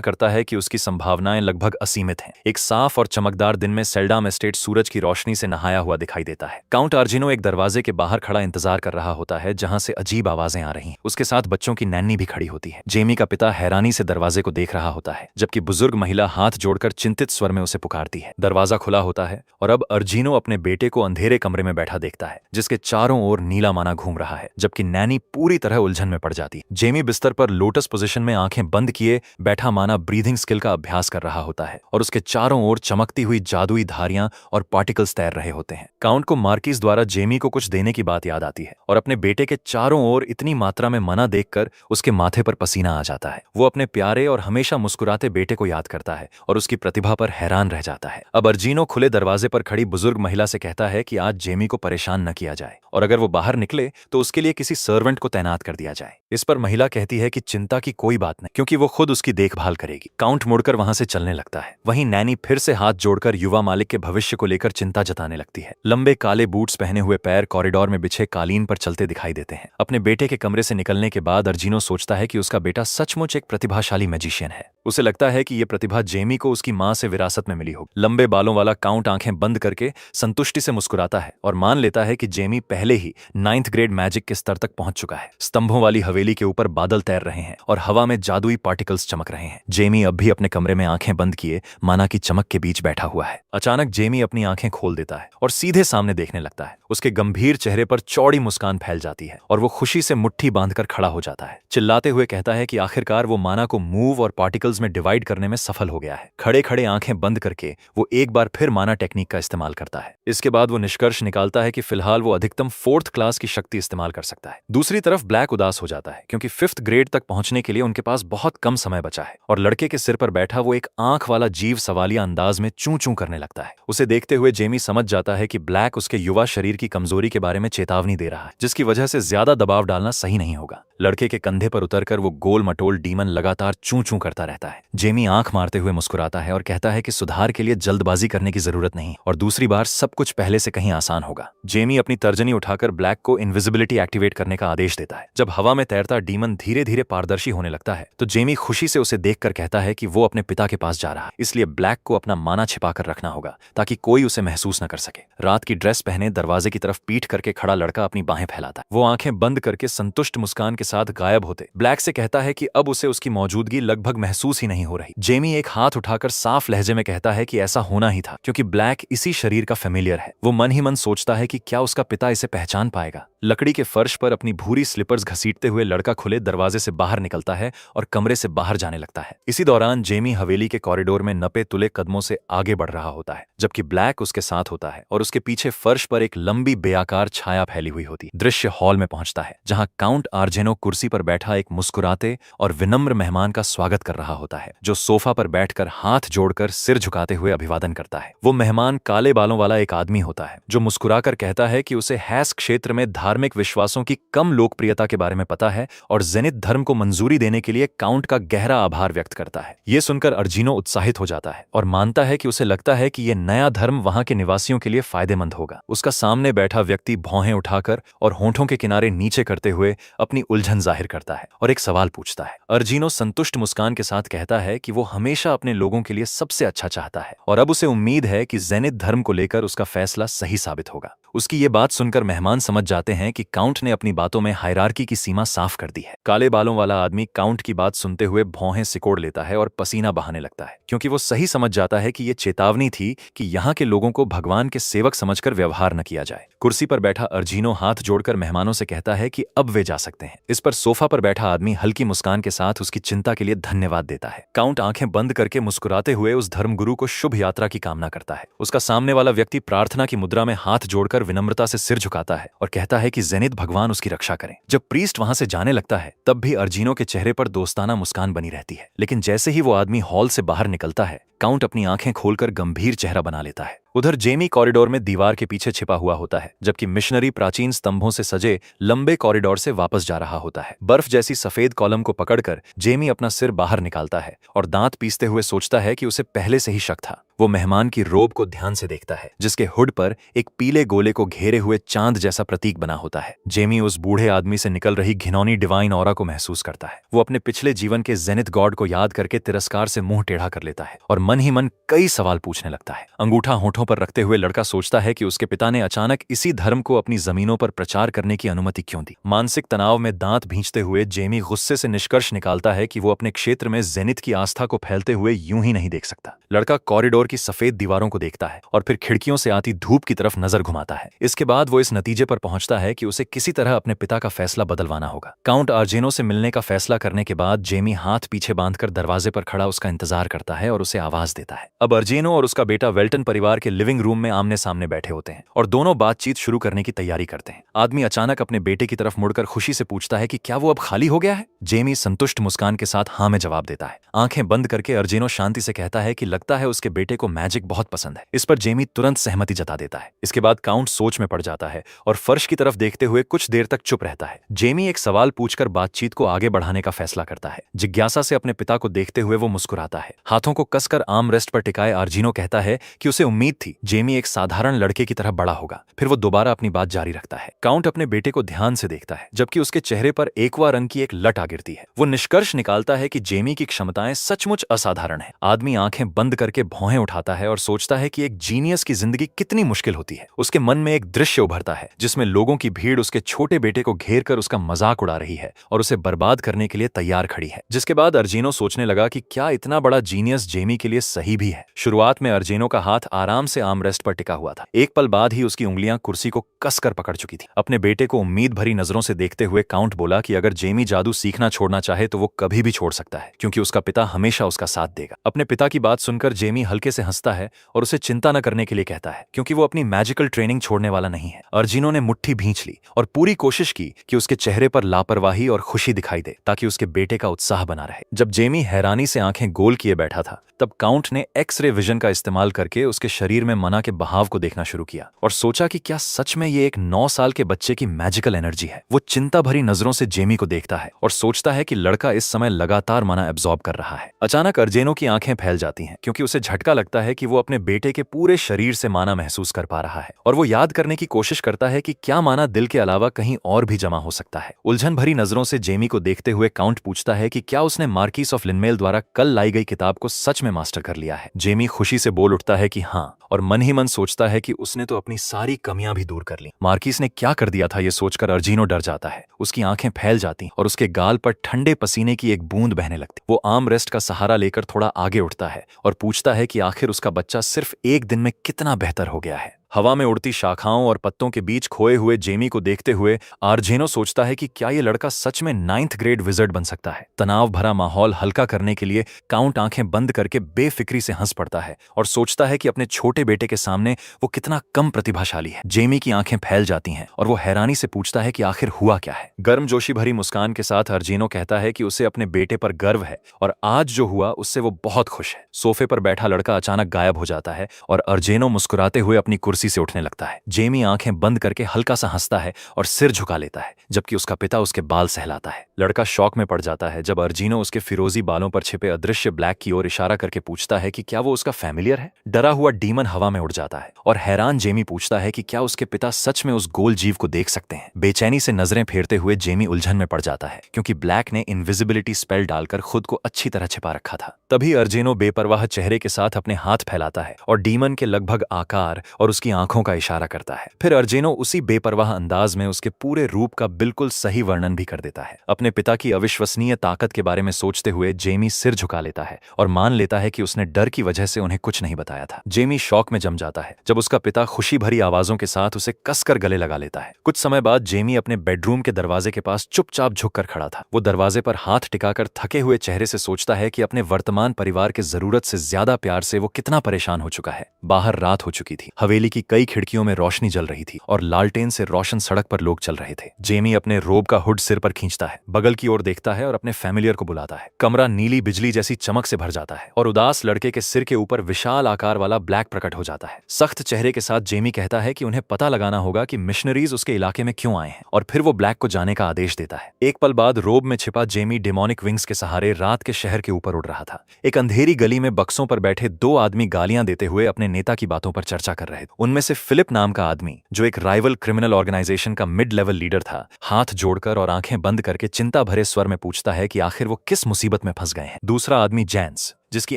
करता है कि उसकी संभावनाएं लगभग असीमित हैं। एक साफ और चमकदार दिन में सेल्डाम एस्टेट सूरज की रोशनी से नहाया हुआ दिखाई देता है। काउंट आर्जिनो एक दरवाजे के बाहर खड़ा इंतजार कर रहा होता है जहां से अजीब आवाजें आ रही हैं। उसके साथ बच्चों की नैनी भी खड़ी होती है। जेमी का पिता हैरानी से दरवाजे को देख रहा होता है जबकि बुजुर्ग महिला हाथ जोड़कर चिंतित स्वर में उसे पुकारती है। दरवाजा खुला होता है और अब अर्जिनो अपने बेटे को अंधेरे कमरे में बैठा देखता है जिसके चारों ओर नीला माना घूम रहा है जबकि नैनी पूरी तरह उलझन में पड़ जाती। जेमी बिस्तर पर लोटस पोजीशन में आंखें बंद किए बैठा माना ब्रीथिंग स्किल का अभ्यास कर रहा होता है और उसके चारों ओर चमकती हुई जादुई धारियां और पार्टिकल्स तैर रहे होते हैं। काउंट को मार्किस द्वारा जेमी को कुछ देने की बात याद आती है और अपने बेटे के चारों ओर इतनी मात्रा में मना देखकर उसके माथे पर पसीना आ जाता है। वो अपने प्यारे और हमेशा मुस्कुराते बेटे को याद करता है और उसकी प्रतिभा पर हैरान रह जाता है। अब अर्जिनो खुले दरवाजे पर खड़ी बुजुर्ग महिला से कहता है कि आज जेमी को परेशान न किया जाए और अगर वो बाहर निकले तो उसके लिए किसी सर्वेंट को तैनात कर दिया जाए। इस पर महिला कहती है कि चिंता की कोई बात नहीं क्योंकि वो खुद उसकी देखभाल करेगी। काउंट मुड़कर वहां से चलने लगता है। वहीं नैनी फिर से हाथ जोड़कर युवा मालिक के भविष्य को लेकर चिंता जताने लगती है। लंबे काले बूट्स पहने हुए पैर कॉरिडोर में बिछे कालीन पर चलते दिखाई देते हैं। अपने बेटे के कमरे से निकलने के बाद अर्जिनो सोचता है कि उसका बेटा सचमुच एक प्रतिभाशाली मैजिशियन है। उसे लगता है कि ये प्रतिभा जेमी को उसकी मां से विरासत में मिली हो। लंबे बालों वाला काउंट आंखें बंद करके संतुष्टि से मुस्कुराता है और मान लेता है कि जेमी पहले ही 9th ग्रेड मैजिक के स्तर तक पहुंच चुका है। स्तंभों वाली हवेली के ऊपर बादल तैर रहे हैं और हवा में जादुई पार्टिकल्स चमक रहे हैं। जेमी अब भी अपने कमरे में आंखें बंद किए माना की चमक के बीच बैठा हुआ है। अचानक जेमी अपनी आंखें खोल देता है और सीधे सामने देखने लगता है। उसके गंभीर चेहरे पर चौड़ी मुस्कान फैल जाती है और वो खुशी से मुट्ठी बांधकर खड़ा हो जाता है। चिल्लाते हुए कहता है कि आखिरकार वो माना को मूव और पार्टिकल्स में डिवाइड करने में सफल हो गया है। खड़े खड़े आंखें बंद करके वो एक बार फिर माना टेक्निक का इस्तेमाल करता है। इसके बाद वो निष्कर्ष निकालता है कि फिलहाल वो अधिकतम 4th क्लास की शक्ति इस्तेमाल कर सकता है। दूसरी तरफ ब्लैक उदास हो जाता है क्योंकि 5th ग्रेड तक पहुंचने के लिए उनके पास बहुत कम समय बचा है और लड़के के सिर पर बैठा वो एक आंख वाला जीव सवालिया अंदाज में चूं चूं करने लगता है। उसे देखते हुए जेमी समझ जाता है कि ब्लैक उसके युवा शरीर की कमजोरी के बारे में चेतावनी दे रहा है जिसकी वजह से ज्यादा दबाव डालना सही नहीं होगा। लड़के के कंधे पर उतरकर वो गोल मटोल डीमन लगातार चूं चूं करता रहता है। जेमी आंख मारते हुए मुस्कुराता है और कहता है कि सुधार के लिए जल्दबाजी करने की जरूरत नहीं और दूसरी बार सब कुछ पहले से कहीं आसान होगा। जेमी अपनी तर्जनी उठाकर ब्लैक को इनविजिबिलिटी एक्टिवेट करने का आदेश देता है। जब हवा में तैरता डीमन धीरे धीरे पारदर्शी होने लगता है तो जेमी खुशी से उसे देखकर कहता है कि वो अपने पिता के पास जा रहा है, इसलिए ब्लैक को अपना माना छिपाकर रखना होगा ताकि कोई उसे महसूस न कर सके। रात की ड्रेस पहने दरवाजे की तरफ पीठ करके खड़ा लड़का अपनी बाहें फैलाता है। वो आंखें बंद करके संतुष्ट मुस्कान के साथ गायब होते ब्लैक से कहता है कि अब उसे उसकी मौजूदगी लगभग महसूस ही नहीं हो रही। जेमी एक हाथ उठाकर साफ लहजे में कहता है कि ऐसा होना ही था क्योंकि ब्लैक इसी शरीर का फेमिलियर है। वो मन ही मन सोचता है कि क्या उसका पिता इसे पहचान पाएगा। लकड़ी के फर्श पर अपनी भूरी स्लीपर्स घसीटते हुए लड़का खुले दरवाजे से बाहर निकलता है और कमरे से बाहर जाने लगता है। इसी दौरान जेमी हवेली के कॉरिडोर में नपे तुले कदमों से आगे बढ़ रहा होता है जबकि ब्लैक उसके साथ होता है और उसके पीछे फर्श पर एक लंबी बेआकार छाया फैली हुई होती। दृश्य हॉल में पहुंचता है जहां काउंट आर्जेनो कुर्सी पर बैठा एक मुस्कुराते और विनम्र मेहमान का स्वागत कर रहा होता है जो सोफा पर बैठकर हाथ जोड़कर सिर झुकाते हुए अभिवादन करता है। वो मेहमान काले बालों वाला एक आदमी होता है जो मुस्कुराकर कहता है कि उसे हैस क्षेत्र में धार्मिक विश्वासों की कम लोकप्रियता के बारे में पता है और जेनिथ धर्म को मंजूरी देने के लिए काउंट का गहरा आभार व्यक्त करता है। ये सुनकर अर्जिनो उत्साहित हो जाता है और मानता है कि उसे लगता है कि यह नया धर्म वहां के निवासियों के लिए फायदेमंद होगा। उसका सामने बैठा व्यक्ति भौहें उठाकर और होंठों के किनारे नीचे करते हुए अपनी उलझन जाहिर करता है और एक सवाल पूछता है। अर्जिनो संतुष्ट मुस्कान के साथ कहता है कि वो हमेशा अपने लोगों के लिए सबसे अच्छा चाहता है और अब उसे उम्मीद है कि जेनिथ धर्म को लेकर उसका फैसला सही साबित होगा। उसकी ये बात सुनकर मेहमान समझ जाते हैं कि काउंट ने अपनी बातों में हायरार्की की सीमा साफ कर दी है। काले बालों वाला आदमी काउंट की बात सुनते हुए भौहें सिकोड़ लेता है और पसीना बहाने लगता है, क्योंकि वो सही समझ जाता है कि ये चेतावनी थी कि यहाँ के लोगों को भगवान के सेवक समझकर व्यवहार न किया जाए। कुर्सी पर बैठा अर्जिनो हाथ जोड़कर मेहमानों से कहता है कि अब वे जा सकते हैं। इस पर सोफा पर बैठा आदमी हल्की मुस्कान के साथ उसकी चिंता के लिए धन्यवाद देता है। काउंट आंखें बंद करके मुस्कुराते हुए उस धर्मगुरु को शुभ यात्रा की कामना करता है। उसका सामने वाला व्यक्ति प्रार्थना की मुद्रा में हाथ जोड़कर विनम्रता से सिर झुकाता है और कहता है कि जेनिथ भगवान उसकी रक्षा करें। जब प्रीस्ट वहां से जाने लगता है तब भी अर्जिनो के चेहरे पर दोस्ताना मुस्कान बनी रहती है, लेकिन जैसे ही वो आदमी हॉल से बाहर निकलता है काउंट अपनी आंखें खोलकर गंभीर चेहरा बना लेता है। उधर जेमी कॉरिडोर में दीवार के पीछे छिपा हुआ होता है, जबकि मिशनरी प्राचीन स्तंभों से सजे लंबे कॉरिडोर से वापस जा रहा होता है। बर्फ जैसी सफेद कॉलम को पकड़कर जेमी अपना सिर बाहर निकालता है और दांत पीसते हुए सोचता है कि उसे पहले से ही शक था। वो मेहमान की रोब को ध्यान से देखता है, जिसके हुड पर एक पीले गोले को घेरे हुए चांद जैसा प्रतीक बना होता है। जेमी उस बूढ़े आदमी से निकल रही घिनौनी डिवाइन ऑरा को महसूस करता है। वो अपने पिछले जीवन के जेनिथ गॉड को याद करके तिरस्कार से मुंह टेढ़ा कर लेता है और मन ही मन कई सवाल पूछने लगता है। अंगूठा होठों पर रखते हुए लड़का सोचता है कि उसके पिता ने अचानक इसी धर्म को अपनी जमीनों पर प्रचार करने की अनुमति क्यों दी। मानसिक तनाव में दांत भींचते हुए जेमी गुस्से से निष्कर्ष निकालता है कि वो अपने क्षेत्र में जेनिथ की आस्था को फैलते हुए यूं ही नहीं देख सकता। लड़का कॉरिडोर की सफेद दीवारों को देखता है और फिर खिड़कियों से आती धूप की तरफ नजर घुमाता है। इसके बाद वो इस नतीजे पर पहुंचता है कि उसे किसी तरह अपने पिता का फैसला बदलवाना होगा। काउंट अर्जिनो से मिलने का फैसला करने के बाद जेमी हाथ पीछे बांधकर दरवाजे पर खड़ा उसका इंतजार करता है और उसे आवाज देता है। अब अर्जिनो और उसका बेटा वेल्टन परिवार के लिविंग रूम में आमने सामने बैठे होते हैं और दोनों बातचीत शुरू करने की तैयारी करते हैं। आदमी अचानक अपने बेटे की तरफ मुड़कर खुशी से पूछता है कि क्या वो अब खाली हो गया है। जेमी संतुष्ट मुस्कान के साथ हाँ में जवाब देता है। आंखें बंद करके अर्जिनो शांति से कहता है कि लगता है उसके बेटे को मैजिक बहुत पसंद है। इस पर जेमी तुरंत सहमति जता देता है। इसके बाद काउंट सोच में पड़ जाता है और फर्श की तरफ देखते हुए कुछ देर तक चुप रहता है। जेमी एक सवाल पूछकर बातचीत को आगे बढ़ाने का फैसला करता है। जिज्ञासा से अपने पिता को देखते हुए वो मुस्कुराता है। हाथों को कसकर आर्म रेस्ट पर टिकाए अर्जिनो कहता है कि उसे उम्मीद थी जेमी एक साधारण लड़के की तरह बड़ा होगा। फिर वो दोबारा अपनी बात जारी रखता है। काउंट अपने बेटे को ध्यान से देखता है, जबकि उसके चेहरे पर एक्वा रंग की एक लट आ गिरती है। वो निष्कर्ष निकालता है कि जेमी की क्षमताएं सचमुच असाधारण है। आदमी आंखें बंद करके भौहें उठाता है और सोचता है कि एक जीनियस की जिंदगी कितनी मुश्किल होती है। उसके मन में एक दृश्य उभरता है जिसमें लोगों की भीड़ उसके छोटे बेटे को घेर कर उसका मजाक उड़ा रही है और उसे बर्बाद करने के लिए तैयार खड़ी है। जिसके बाद अर्जिनो सोचने लगा कि क्या इतना बड़ा जीनियस जेमी के लिए सही भी है। शुरुआत में अर्जिनो का हाथ आराम से आर्मरेस्ट पर टिका हुआ था। एक पल बाद ही उसकी उंगलियां कुर्सी को कसकर पकड़ चुकी थी। अपने बेटे को उम्मीद भरी नजरों से देखते हुए काउंट बोला कि अगर जेमी जादू सीखना छोड़ना चाहे तो वो कभी भी छोड़ सकता है, क्योंकि उसका पिता हमेशा उसका साथ देगा। अपने पिता की बात सुनकर जेमी हल्के से हंसता है और उसे चिंता न करने के लिए कहता है, क्योंकि वो अपनी मैजिकल ट्रेनिंग छोड़ने वाला नहीं है। अर्जिनो ने मुट्ठी भींच ली और पूरी कोशिश की कि उसके चेहरे पर लापरवाही और खुशी दिखाई दे, ताकि उसके बेटे का उत्साह बना रहे। जब जेमी हैरानी से आंखें गोल किए बैठा था तब काउंट ने एक्स-रे विजन का इस्तेमाल करके उसके शरीर में मना के बहाव को देखना शुरू किया और सोचा कि क्या सच में ये एक 9 साल के बच्चे की मैजिकल एनर्जी है। वो चिंता भरी नजरों से जेमी को देखता है और सोचता है कि लड़का इस समय लगातार मना एब्जॉर्ब कर रहा है। अचानक अर्जेनो की आंखें फैल जाती हैं, क्योंकि उसे झटका लगता है कि वो अपने बेटे के पूरे शरीर से माना महसूस कर पा रहा है और वो याद करने की कोशिश करता है कि क्या माना दिल के अलावा कहीं और भी जमा हो सकता है। उलझन भरी नजरों से जेमी को देखते हुए काउंट पूछता है कि क्या उसने मार्किस ऑफ लिनमेल द्वारा कल लाई गई किताब को सच में मास्टर कर लिया है। जेमी खुशी से बोल उठता है कि हाँ, और मन ही मन सोचता है कि उसने तो अपनी सारी कमियां भी दूर कर ली। मार्किस ने क्या कर दिया था ये सोचकर अर्जिनो डर जाता है। उसकी आंखें फैल जाती और उसके गाल पर ठंडे पसीने की एक बूंद बहने लगती। वो आर्म रेस्ट का सहारा लेकर थोड़ा आगे उठता है और पूछता है कि आखिर उसका बच्चा सिर्फ एक दिन में कितना बेहतर हो गया है। हवा में उड़ती शाखाओं और पत्तों के बीच खोए हुए जेमी को देखते हुए आर्जेनो सोचता है कि क्या ये लड़का सच में 9th ग्रेड विजर्ड बन सकता है। तनाव भरा माहौल हल्का करने के लिए काउंट आंखें बंद करके बेफिक्री से हंस पड़ता है और सोचता है कि अपने छोटे बेटे के सामने वो कितना कम प्रतिभाशाली है। जेमी की आंखें फैल जाती हैं और वो हैरानी से पूछता है कि आखिर हुआ क्या है। गर्मजोशी भरी मुस्कान के साथ अर्जेनो कहता है कि उसे अपने बेटे पर गर्व है और आज जो हुआ उससे वो बहुत खुश है। सोफे पर बैठा लड़का अचानक गायब हो जाता है और अर्जेनो मुस्कुराते हुए अपनी कुर्सी कुर्सी से उठने लगता है। जेमी आंखें बंद करके हल्का सा हंसता है और सिर झुका लेता है, जबकि उसका पिता उसके बाल सहलाता है। लड़का शौक में पड़ जाता है जब अर्जिनो उसके फिरोजी बालों पर छिपे अदृश्य ब्लैक की ओर इशारा करके पूछता है कि क्या वो उसका फैमिलियर है। डरा हुआ डीमन हवा में उड़ जाता है और हैरान जेमी पूछता है कि क्या उसके पिता सच में उस गोल जीव को देख सकते हैं। बेचैनी से नजरें फेरते हुए जेमी उलझन में पड़ जाता है, क्योंकि ब्लैक ने इनविजिबिलिटी स्पेल डालकर खुद को अच्छी तरह छिपा रखा था। तभी अर्जिनो बेपरवाह चेहरे के साथ अपने हाथ फैलाता है और डीमन के लगभग आकार और उसकी आंखों का इशारा करता है। फिर अर्जिनो उसी बेपरवाह अंदाज में उसके पूरे रूप का बिल्कुल सही वर्णन भी कर देता है। अपने पिता की अविश्वसनीय ताकत के बारे में सोचते हुए जेमी सिर झुका लेता है और मान लेता है कि उसने डर की वजह से उन्हें कुछ नहीं बताया था। जेमी शौक में जम जाता है जब उसका पिता खुशी भरी आवाजों के साथ उसे कसकर गले लगा लेता है। कुछ समय बाद जेमी अपने बेडरूम के दरवाजे के पास चुपचाप झुककर खड़ा था। वो दरवाजे पर हाथ टिकाकर थके हुए चेहरे से सोचता है कि अपने वर्तमान परिवार के जरूरत से ज्यादा प्यार से वो कितना परेशान हो चुका है। बाहर रात हो चुकी थी, हवेली की कई खिड़कियों में रोशनी जल रही थी और लालटेन से रोशन सड़क पर लोग चल रहे थे। जेमी अपने रोब का हुड सिर पर खींचता है, बगल की ओर देखता है और अपने फैमिलियर को बुलाता है। कमरा नीली बिजली जैसी चमक से भर जाता है और उदास लड़के के सिर के ऊपर विशाल आकार वाला ब्लैक प्रकट हो जाता है। सख्त चेहरे के साथ जेमी कहता है कि उन्हें पता लगाना होगा कि मिशनरीज उसके इलाके में क्यों आए हैं, और फिर वो ब्लैक को जाने का आदेश देता है। एक पल बाद रोब में छिपा जेमी डेमोनिक विंग्स के सहारे रात के शहर के ऊपर उड़ रहा था। एक अंधेरी गली में बक्सों पर बैठे दो आदमी गालियां देते हुए अपने नेता की बातों पर चर्चा कर रहे थे। उनमें से फिलिप नाम का आदमी, जो एक राइवल क्रिमिनल ऑर्गेनाइजेशन का मिड लेवल लीडर था, हाथ जोड़कर और आंखें बंद करके चिंता भरे स्वर में पूछता है कि आखिर वो किस मुसीबत में फंस गए हैं। दूसरा आदमी जैंस, जिसकी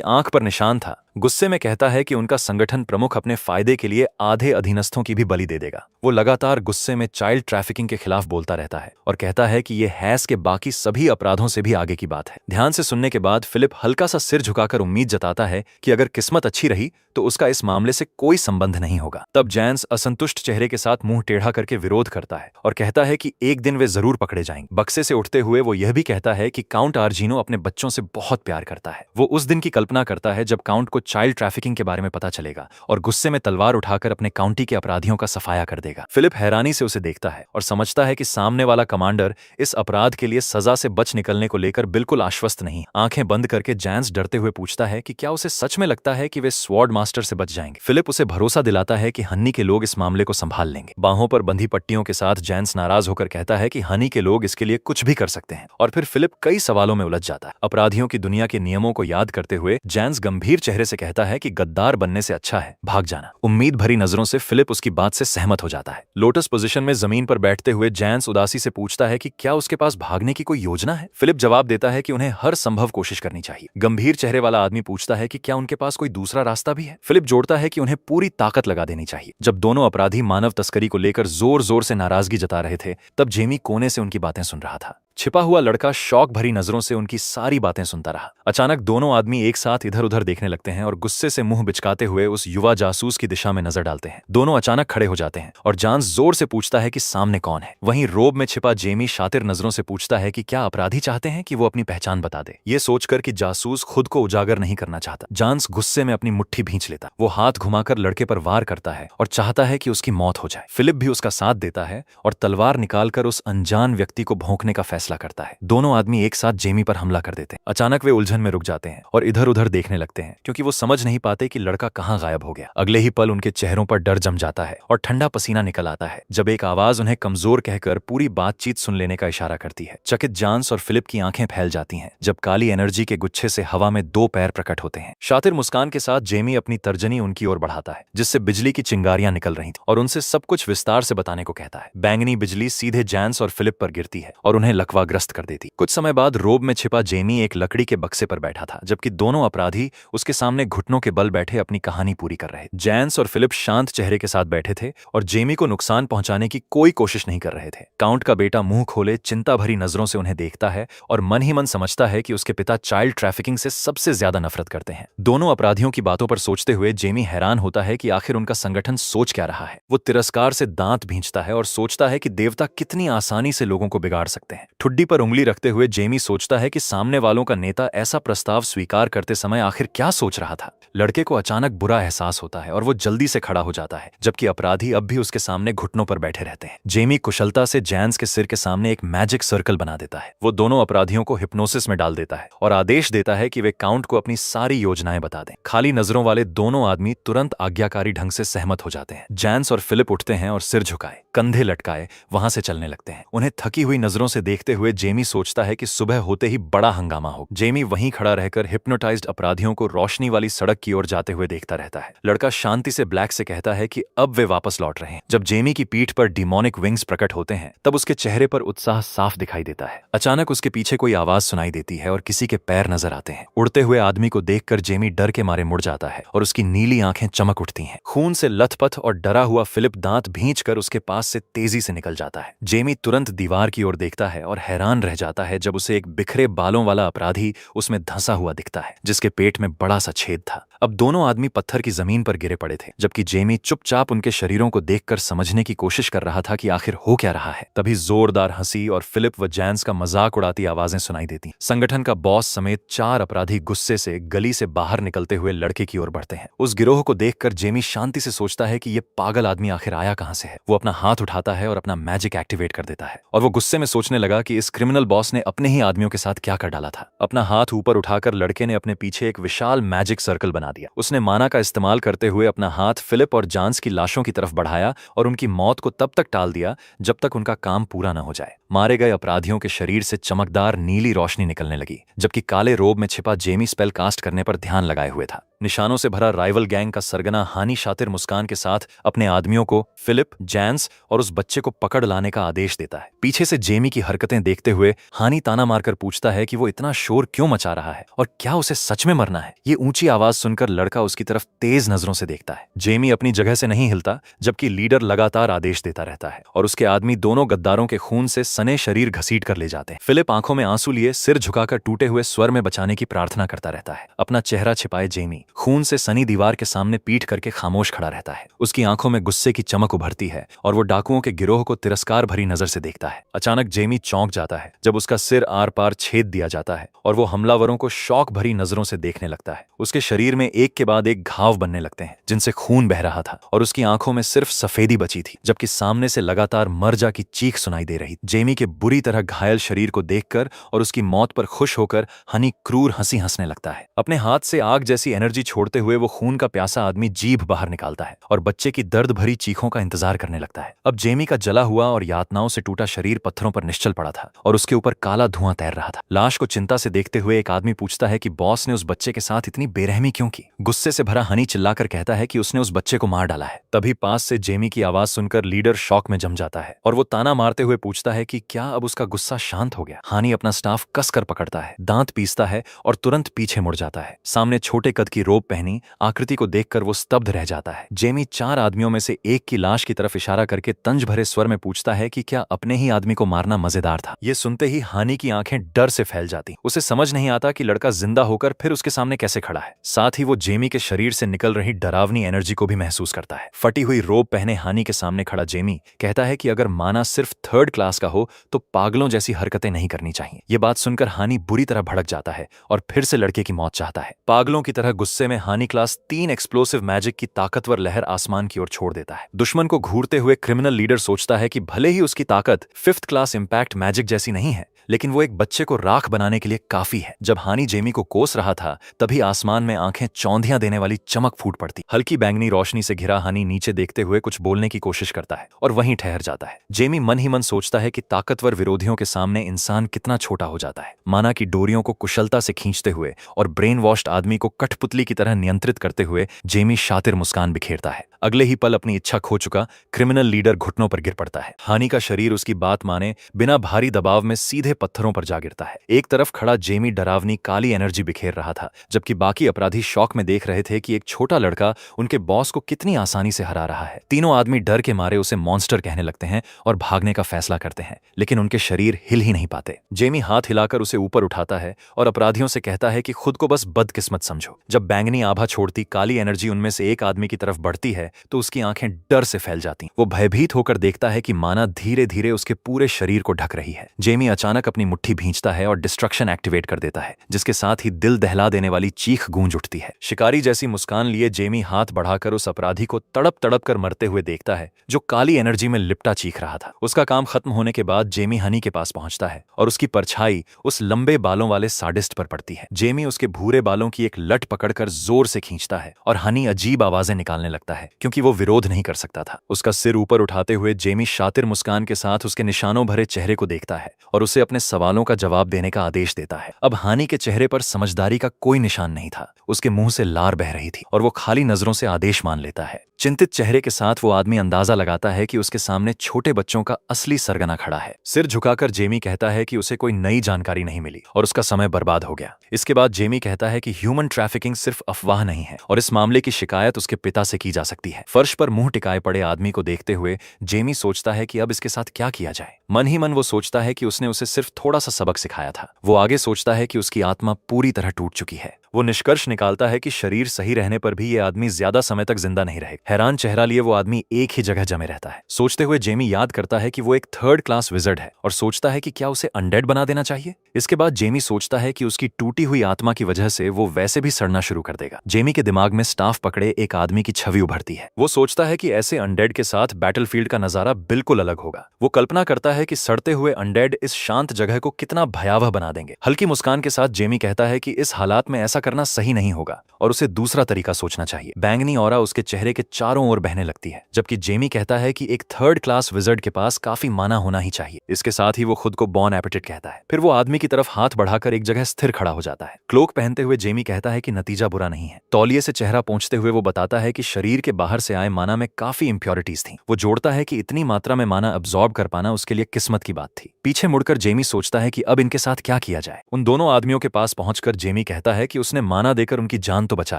आंख पर निशान था, गुस्से में कहता है कि उनका संगठन प्रमुख अपने फायदे के लिए आधे अधीनस्थों की भी बलि दे देगा। वो लगातार गुस्से में चाइल्ड ट्रैफिकिंग के खिलाफ बोलता रहता है और कहता है कि ये हैस के बाकी सभी अपराधों से भी आगे की बात है। ध्यान से सुनने के बाद फिलिप हल्का सा सिर झुकाकर उम्मीद जताता है कि अगर किस्मत अच्छी रही तो उसका इस मामले से कोई संबंध नहीं होगा। तब जैंस असंतुष्ट चेहरे के साथ मुंह टेढ़ा करके विरोध करता है और कहता है कि एक दिन वे जरूर पकड़े जाएंगे। बक्से से उठते हुए वो यह भी कहता है कि काउंट आर्जिनो अपने बच्चों से बहुत प्यार करता है। वो उस दिन की कल्पना करता है जब काउंट को चाइल्ड ट्रैफिकिंग के बारे में पता चलेगा और गुस्से में तलवार उठाकर अपने काउंटी के अपराधियों का सफाया कर देगा। फिलिप हैरानी से उसे देखता है और समझता है कि सामने वाला कमांडर इस अपराध के लिए सजा से बच निकलने को लेकर बिल्कुल आश्वस्त नहीं। आंखें बंद करके जैंस डरते हुए पूछता है कि क्या उसे सच में लगता है कि वे स्वॉर्ड मास्टर से बच जाएंगे। फिलिप उसे भरोसा दिलाता है कि हनी के लोग इस मामले को संभाल लेंगे। बाहों पर बंधी पट्टियों के साथ जैंस नाराज होकर कहता है कि हनी के लोग इसके लिए कुछ भी कर सकते हैं, और फिर फिलिप कई सवालों में उलझ जाता है। अपराधियों की दुनिया के नियमों को याद करते हुए जैंस गंभीर चेहरे से कहता है कि गद्दार बनने से अच्छा है भाग जाना। उम्मीद भरी नजरों से फिलिप उसकी बात से सहमत हो जाता है। लोटस पोजीशन में जमीन पर बैठते हुए जैंस उदासी से पूछता है कि क्या उसके पास भागने की कोई योजना है। फिलिप जवाब देता है कि उन्हें हर संभव कोशिश करनी चाहिए। गंभीर चेहरे वाला आदमी पूछता है कि क्या उनके पास कोई दूसरा रास्ता भी है। फिलिप जोड़ता है कि उन्हें पूरी ताकत लगा देनी चाहिए। जब दोनों अपराधी मानव तस्करी को लेकर जोर जोर से नाराजगी जता रहे थे, तब जेमी कोने से उनकी बातें सुन रहा था। छिपा हुआ लड़का शौक भरी नजरों से उनकी सारी बातें सुनता रहा। अचानक दोनों आदमी एक साथ इधर उधर देखने लगते हैं और गुस्से से मुंह बिचकाते हुए उस युवा जासूस की दिशा में नजर डालते हैं। दोनों अचानक खड़े हो जाते हैं और जॉन्स जोर से पूछता है कि सामने कौन है। वहीं रोब में छिपा जेमी शातिर नजरों से पूछता है कि क्या अपराधी चाहते हैं कि वो अपनी पहचान बता दे। ये सोचकर कि जासूस खुद को उजागर नहीं करना चाहता, जॉन्स गुस्से में अपनी मुट्ठी भींच लेता। वो हाथ घुमाकर लड़के पर वार करता है और चाहता है कि उसकी मौत हो जाए। फिलिप भी उसका साथ देता है और तलवार निकालकर उस अनजान व्यक्ति को भौंकने का फैसला करता है। दोनों आदमी एक साथ जेमी पर हमला कर देते हैं। अचानक वे उलझन में रुक जाते हैं और इधर उधर देखने लगते हैं, क्योंकि वो समझ नहीं पाते कि लड़का कहां गायब हो गया। अगले ही पल उनके चेहरों पर डर जम जाता है और ठंडा पसीना निकल आता है जब एक आवाज उन्हें कमजोर कहकर पूरी बातचीत सुन लेने का इशारा करती है। चकित जॉन्स और फिलिप की आंखें फैल जाती हैं जब काली एनर्जी के गुच्छे से हवा में दो पैर प्रकट होते हैं। शातिर मुस्कान के साथ जेमी अपनी तर्जनी उनकी ओर बढ़ाता है, जिससे बिजली की चिंगारियां निकल रही थी, और उनसे सब कुछ विस्तार से बताने को कहता है। बैंगनी बिजली सीधे जॉन्स और फिलिप पर गिरती है और उन्हें लकवाग्रस्त कर देती। कुछ समय बाद रोब में छिपा जेमी एक लकड़ी के बक्से पर बैठा था, जबकि दोनों अपराधी उसके सामने घुटनों के बल बैठे अपनी कहानी पूरी कर रहे। जैंस और फिलिप शांत चेहरे के साथ बैठे थे और जेमी को नुकसान पहुंचाने की कोई कोशिश नहीं कर रहे थे। काउंट का बेटा मुंह खोले चिंता भरी नजरों से उन्हें देखता है और मन ही मन समझता है कि उसके पिता चाइल्ड ट्रैफिकिंग से सबसे ज्यादा नफरत करते हैं। दोनों अपराधियों की बातों पर सोचते हुए जेमी हैरान होता है कि आखिर उनका संगठन सोच क्या रहा है। वो तिरस्कार से दांत भींचता है और सोचता है कि देवता कितनी आसानी से लोगों को बिगाड़ सकते हैं। ठुड्डी पर उंगली रखते हुए जेमी सोचता है कि सामने वालों का नेता ऐसा प्रस्ताव स्वीकार करते समय आखिर क्या सोच रहा था। लड़के को अचानक बुरा एहसास होता है और वो जल्दी से खड़ा हो जाता है, जबकि अपराधी अब भी उसके सामने घुटनों पर बैठे रहते हैं। जेमी कुशलता से जैन्स के सिर के सामने एक मैजिक सर्कल बना देता है। वो दोनों अपराधियों को हिप्नोसिस में डाल देता है और आदेश देता है कि वे काउंट को अपनी सारी योजनाएं बता दें। खाली नजरों वाले दोनों आदमी तुरंत आज्ञाकारी ढंग से सहमत हो जाते हैं। जैन्स और फिलिप उठते हैं और सिर झुकाए, कंधे लटकाए वहां से चलने लगते हैं। उन्हें थकी हुई नजरों से देखते हुए जेमी सोचता है कि सुबह होते ही बड़ा हंगामा हो। जेमी वहीं खड़ा रहकर हिप्नोटाइज्ड अपराधियों को रोशनी वाली सड़क की ओर जाते हुए देखता रहता है। लड़का शांति से ब्लैक से कहता है कि अब वे वापस लौट रहे हैं। जब जेमी की पीठ पर डिमोनिक विंग्स प्रकट होते हैं तब उसके चेहरे पर उत्साह साफ दिखाई देता है। अचानक उसके पीछे कोई आवाज सुनाई देती है और किसी के पैर नजर आते हैं। उड़ते हुए आदमी को देखकर जेमी डर के मारे मुड़ जाता है और उसकी नीली आंखें चमक उठती हैं। खून से लथपथ और डरा हुआ फिलिप दांत भींचकर उसके पास से तेजी से निकल जाता है। जेमी तुरंत दीवार की ओर देखता है और हैरान रह जाता है जब उसे एक बिखरे बालों वाला अपराधी उसमें धंसा हुआ दिखता है, जिसके पेट में बड़ा सा छेद था। अब दोनों आदमी पत्थर की जमीन पर गिरे पड़े थे, जबकि जेमी चुपचाप उनके शरीरों को देखकर समझने की कोशिश कर रहा था कि आखिर हो क्या रहा है। तभी जोरदार हंसी और फिलिप व जैन्स का मजाक उड़ाती आवाजें सुनाई देती। संगठन का बॉस समेत 4 अपराधी गुस्से से गली से बाहर निकलते हुए लड़के की ओर बढ़ते हैं। उस गिरोह को देखकर जेमी शांति से सोचता है कि ये पागल आदमी आखिर आया कहां से है। वो अपना हाथ उठाता है और अपना मैजिक एक्टिवेट कर देता है और वो गुस्से में सोचने लगा कि इस क्रिमिनल बॉस ने अपने ही आदमियों के साथ क्या कर डाला था। अपना हाथ ऊपर उठाकर लड़के ने अपने पीछे एक विशाल मैजिक सर्कल बना दिया। उसने माना का इस्तेमाल करते हुए अपना हाथ फिलिप और जॉन्स की लाशों की तरफ बढ़ाया और उनकी मौत को तब तक टाल दिया जब तक उनका काम पूरा न हो जाए। मारे गए अपराधियों के शरीर से चमकदार नीली रोशनी निकलने लगी, जबकि काले रोब में छिपा जेमी स्पेल कास्ट करने पर ध्यान लगाए हुए था। निशानों से भरा राइवल गैंग का सरगना हानी शातिर मुस्कान के साथ अपने आदमियों को फिलिप, जैन्स और उस बच्चे को पकड़ लाने का आदेश देता है। पीछे से जेमी की हरकतें देखते हुए हानी ताना मारकर पूछता है कि वो इतना शोर क्यों मचा रहा है और क्या उसे सच में मरना है। ये ऊंची आवाज सुनकर लड़का उसकी तरफ तेज नजरों से देखता है। जेमी अपनी जगह से नहीं हिलता, जबकि लीडर लगातार आदेश देता रहता है और उसके आदमी दोनों गद्दारों के खून से सने शरीर घसीट कर ले जाते हैं। फिलिप आंखों में आंसू लिए सिर झुकाकर टूटे हुए स्वर में बचाने की प्रार्थना करता रहता है। अपना चेहरा छिपाए जेमी खून से सनी दीवार के सामने पीठ करके खामोश खड़ा रहता है। उसकी आंखों में गुस्से की चमक उभरती है और वो डाकुओं के गिरोह को तिरस्कार भरी नजर से देखता है। अचानक जेमी चौंक जाता है जब उसका सिर आर पार छेद दिया जाता है और वो हमलावरों को शौक भरी नजरों से देखने लगता है। उसके शरीर में एक के बाद एक घाव बनने लगते हैं जिनसे खून बह रहा था और उसकी आंखों में सिर्फ सफेदी बची थी, जबकि सामने से लगातार मर जा की चीख सुनाई दे रही। जेमी के बुरी तरह घायल शरीर को देखकर और उसकी मौत पर खुश होकर हनी क्रूर हंसी हंसने लगता है। अपने हाथ से आग जैसी एनर्जी छोड़ते हुए वो खून का प्यासा आदमी जीभ बाहर निकालता है और बच्चे की दर्द भरी चीखों का इंतजार करने लगता है। अब जेमी का जला हुआ और यातनाओं से टूटा शरीर पत्थरों पर निश्चल पड़ा था और उसके ऊपर काला धुआं तैर रहा था। लाश को चिंता से देखते हुए एक आदमी पूछता है कि बॉस ने उस बच्चे के साथ इतनी बेरहमी क्यों की। गुस्से से भरा हनी चिल्लाकर कहता है कि उसने उस बच्चे को मार डाला है। तभी पास से जेमी की आवाज सुनकर लीडर शौक में जम जाता है और वो ताना मारते हुए पूछता है कि क्या अब उसका गुस्सा शांत हो गया। हानी अपना स्टाफ कसकर पकड़ता है, दांत पीसता है और तुरंत पीछे मुड़ जाता है। सामने छोटे कद की रोब पहनी आकृति को देखकर वो स्तब्ध रह जाता है। जेमी 4 आदमियों में से एक की लाश की तरफ इशारा करके तंज भरे स्वर में पूछता है कि क्या अपने ही आदमी को मारना मजेदार था। ये सुनते ही हानी की आंखें डर से फैल जाती। उसे समझ नहीं आता कि लड़का जिंदा होकर फिर उसके सामने कैसे खड़ा है। साथ ही वो जेमी के शरीर से निकल रही डरावनी एनर्जी को भी महसूस करता है। फटी हुई रोब पहने हानी के सामने खड़ा जेमी कहता है कि अगर माना सिर्फ 3rd क्लास का हो तो पागलों जैसी हरकतें नहीं करनी चाहिए। ये बात सुनकर हानी बुरी तरह भड़क जाता है और फिर से लड़के की मौत चाहता है। पागलों की तरह गुस्से में हानी क्लास 3 एक्सप्लोसिव मैजिक की ताकतवर लहर आसमान की ओर छोड़ देता है। दुश्मन को घूरते हुए क्रिमिनल लीडर सोचता है कि भले ही उसकी ताकत 5th क्लास इंपैक्ट मैजिक जैसी नहीं है, लेकिन वो एक बच्चे को राख बनाने के लिए काफी है। जब हानी जेमी को कोस रहा था तभी आसमान में आंखें चौंधियां देने वाली चमक फूट पड़ती। हल्की बैंगनी रोशनी से घिरा हानी नीचे देखते हुए कुछ बोलने की कोशिश करता है और वहीं ठहर जाता है। जेमी मन ही मन सोचता है कि ताकतवर विरोधियों के सामने इंसान कितना छोटा हो जाता है। माना की डोरियों को कुशलता से खींचते हुए और ब्रेन वॉश्ड आदमी को कठपुतली की तरह नियंत्रित करते हुए जेमी शातिर मुस्कान बिखेरता है। अगले ही पल अपनी इच्छा खो चुका क्रिमिनल लीडर घुटनों पर गिर पड़ता है। हानी का शरीर उसकी बात माने बिना भारी दबाव में सीधे पत्थरों पर जा गिरता है। एक तरफ खड़ा जेमी डरावनी काली एनर्जी बिखेर रहा था, जबकि बाकी अपराधी शौक में देख रहे थे कि एक छोटा लड़का उनके बॉस को कितनी आसानी से हरा रहा है। तीनों आदमी डर के मारे उसे मॉन्स्टर कहने लगते हैं और भागने का फैसला करते हैं, लेकिन उनके शरीर हिल ही नहीं पाते। जेमी हाथ हिलाकर उसे ऊपर उठाता है और अपराधियों से कहता है कि खुद को बस बदकिस्मत समझो। जब बैंगनी आभा छोड़ती काली एनर्जी उनमें से एक आदमी की तरफ बढ़ती है तो उसकी आंखें डर से फैल जाती। वो भयभीत होकर देखता है कि माना धीरे धीरे उसके पूरे शरीर को ढक रही है। जेमी अचानक अचानक अपनी मुट्ठी भींचता है और डिस्ट्रक्शन एक्टिवेट कर देता है, जिसके साथ ही दिल दहला देने वाली चीख गूंज उठती है। शिकारी जैसी मुस्कान लिए जेमी हाथ बढ़ाकर उस अपराधी को तड़प तड़प कर मरते हुए देखता है जो काली एनर्जी में लिपटा चीख रहा था। उसका काम खत्म होने के बाद जेमी हनी के पास पहुंचता है और उसकी परछाई उस लंबे बालों वाले साडिस्ट पर पड़ती है। जेमी उसके भूरे बालों की एक लट पकड़कर जोर से खींचता है और हनी अजीब आवाजें निकालने लगता है क्योंकि वो विरोध नहीं कर सकता था। उसका सिर ऊपर उठाते हुए जेमी शातिर मुस्कान के साथ उसके निशानों भरे चेहरे को देखता है और उसे अपने सवालों का जवाब देने का आदेश देता है। अब हानि के चेहरे पर समझदारी का कोई निशान नहीं था। उसके मुंह से लार बह रही थी और वो खाली नजरों से आदेश मान लेता है। चिंतित चेहरे के साथ वो आदमी अंदाजा लगाता है कि उसके सामने छोटे बच्चों का असली सरगना खड़ा है। सिर झुकाकर जेमी कहता है कि उसे कोई नई जानकारी नहीं मिली और उसका समय बर्बाद हो गया। इसके बाद जेमी कहता है कि ह्यूमन ट्रैफिकिंग सिर्फ अफवाह नहीं है और इस मामले की शिकायत उसके पिता से की जा सकती है। फर्श पर मुंह टिकाए पड़े आदमी को देखते हुए जेमी सोचता है कि अब इसके साथ क्या किया जाए। मन ही मन वो सोचता है कि उसने उसे सिर्फ थोड़ा सा सबक सिखाया था। वो आगे सोचता है कि उसकी आत्मा पूरी तरह टूट चुकी है। वो निष्कर्ष निकालता है कि शरीर सही रहने पर भी ये आदमी ज्यादा समय तक जिंदा नहीं रहेगा। हैरान चेहरा लिए वो आदमी एक ही जगह जमे रहता है। सोचते हुए जेमी याद करता है कि वो एक थर्ड क्लास विजर्ड है और सोचता है कि क्या उसे अनडेड बना देना चाहिए। इसके बाद जेमी सोचता है कि उसकी टूटी हुई आत्मा की वजह से वो वैसे भी सड़ना शुरू कर देगा। जेमी के दिमाग में स्टाफ पकड़े एक आदमी की छवि उभरती है। वो सोचता है कि ऐसे अनडेड के साथ बैटलफील्ड का नजारा बिल्कुल अलग होगा। वो कल्पना करता है कि सड़ते हुए अनडेड इस शांत जगह को कितना भयावह बना देंगे। हल्की मुस्कान के साथ जेमी कहता है कि इस हालात में ऐसा करना सही नहीं होगा और उसे दूसरा तरीका सोचना चाहिए। बैंगनी ऑरा उसके चेहरे के चारों ओर बहने लगती है, जबकि जेमी कहता है कि एक थर्ड क्लास विजर्ड के पास काफी माना होना ही चाहिए। इसके साथ ही वो खुद को बॉर्न एपेटिट कहता है। फिर वो आदमी की तरफ हाथ बढ़ाकर एक जगह स्थिर खड़ा हो जाता है। क्लोक पहनते हुए जेमी कहता है कि नतीजा बुरा नहीं है। तौलिए से चेहरा पोंछते हुए वो बताता है कि शरीर के बाहर से आए माना में काफी इंप्योरिटीज थी। वो जोड़ता है कि इतनी मात्रा में माना अब्सॉर्ब कर पाना उसके लिए किस्मत की बात थी। पीछे मुड़कर जेमी सोचता है कि अब इनके साथ क्या किया जाए। उन दोनों आदमियों के पास पहुंचकर जेमी कहता है कि उसने माना देकर उनकी जान तो बचा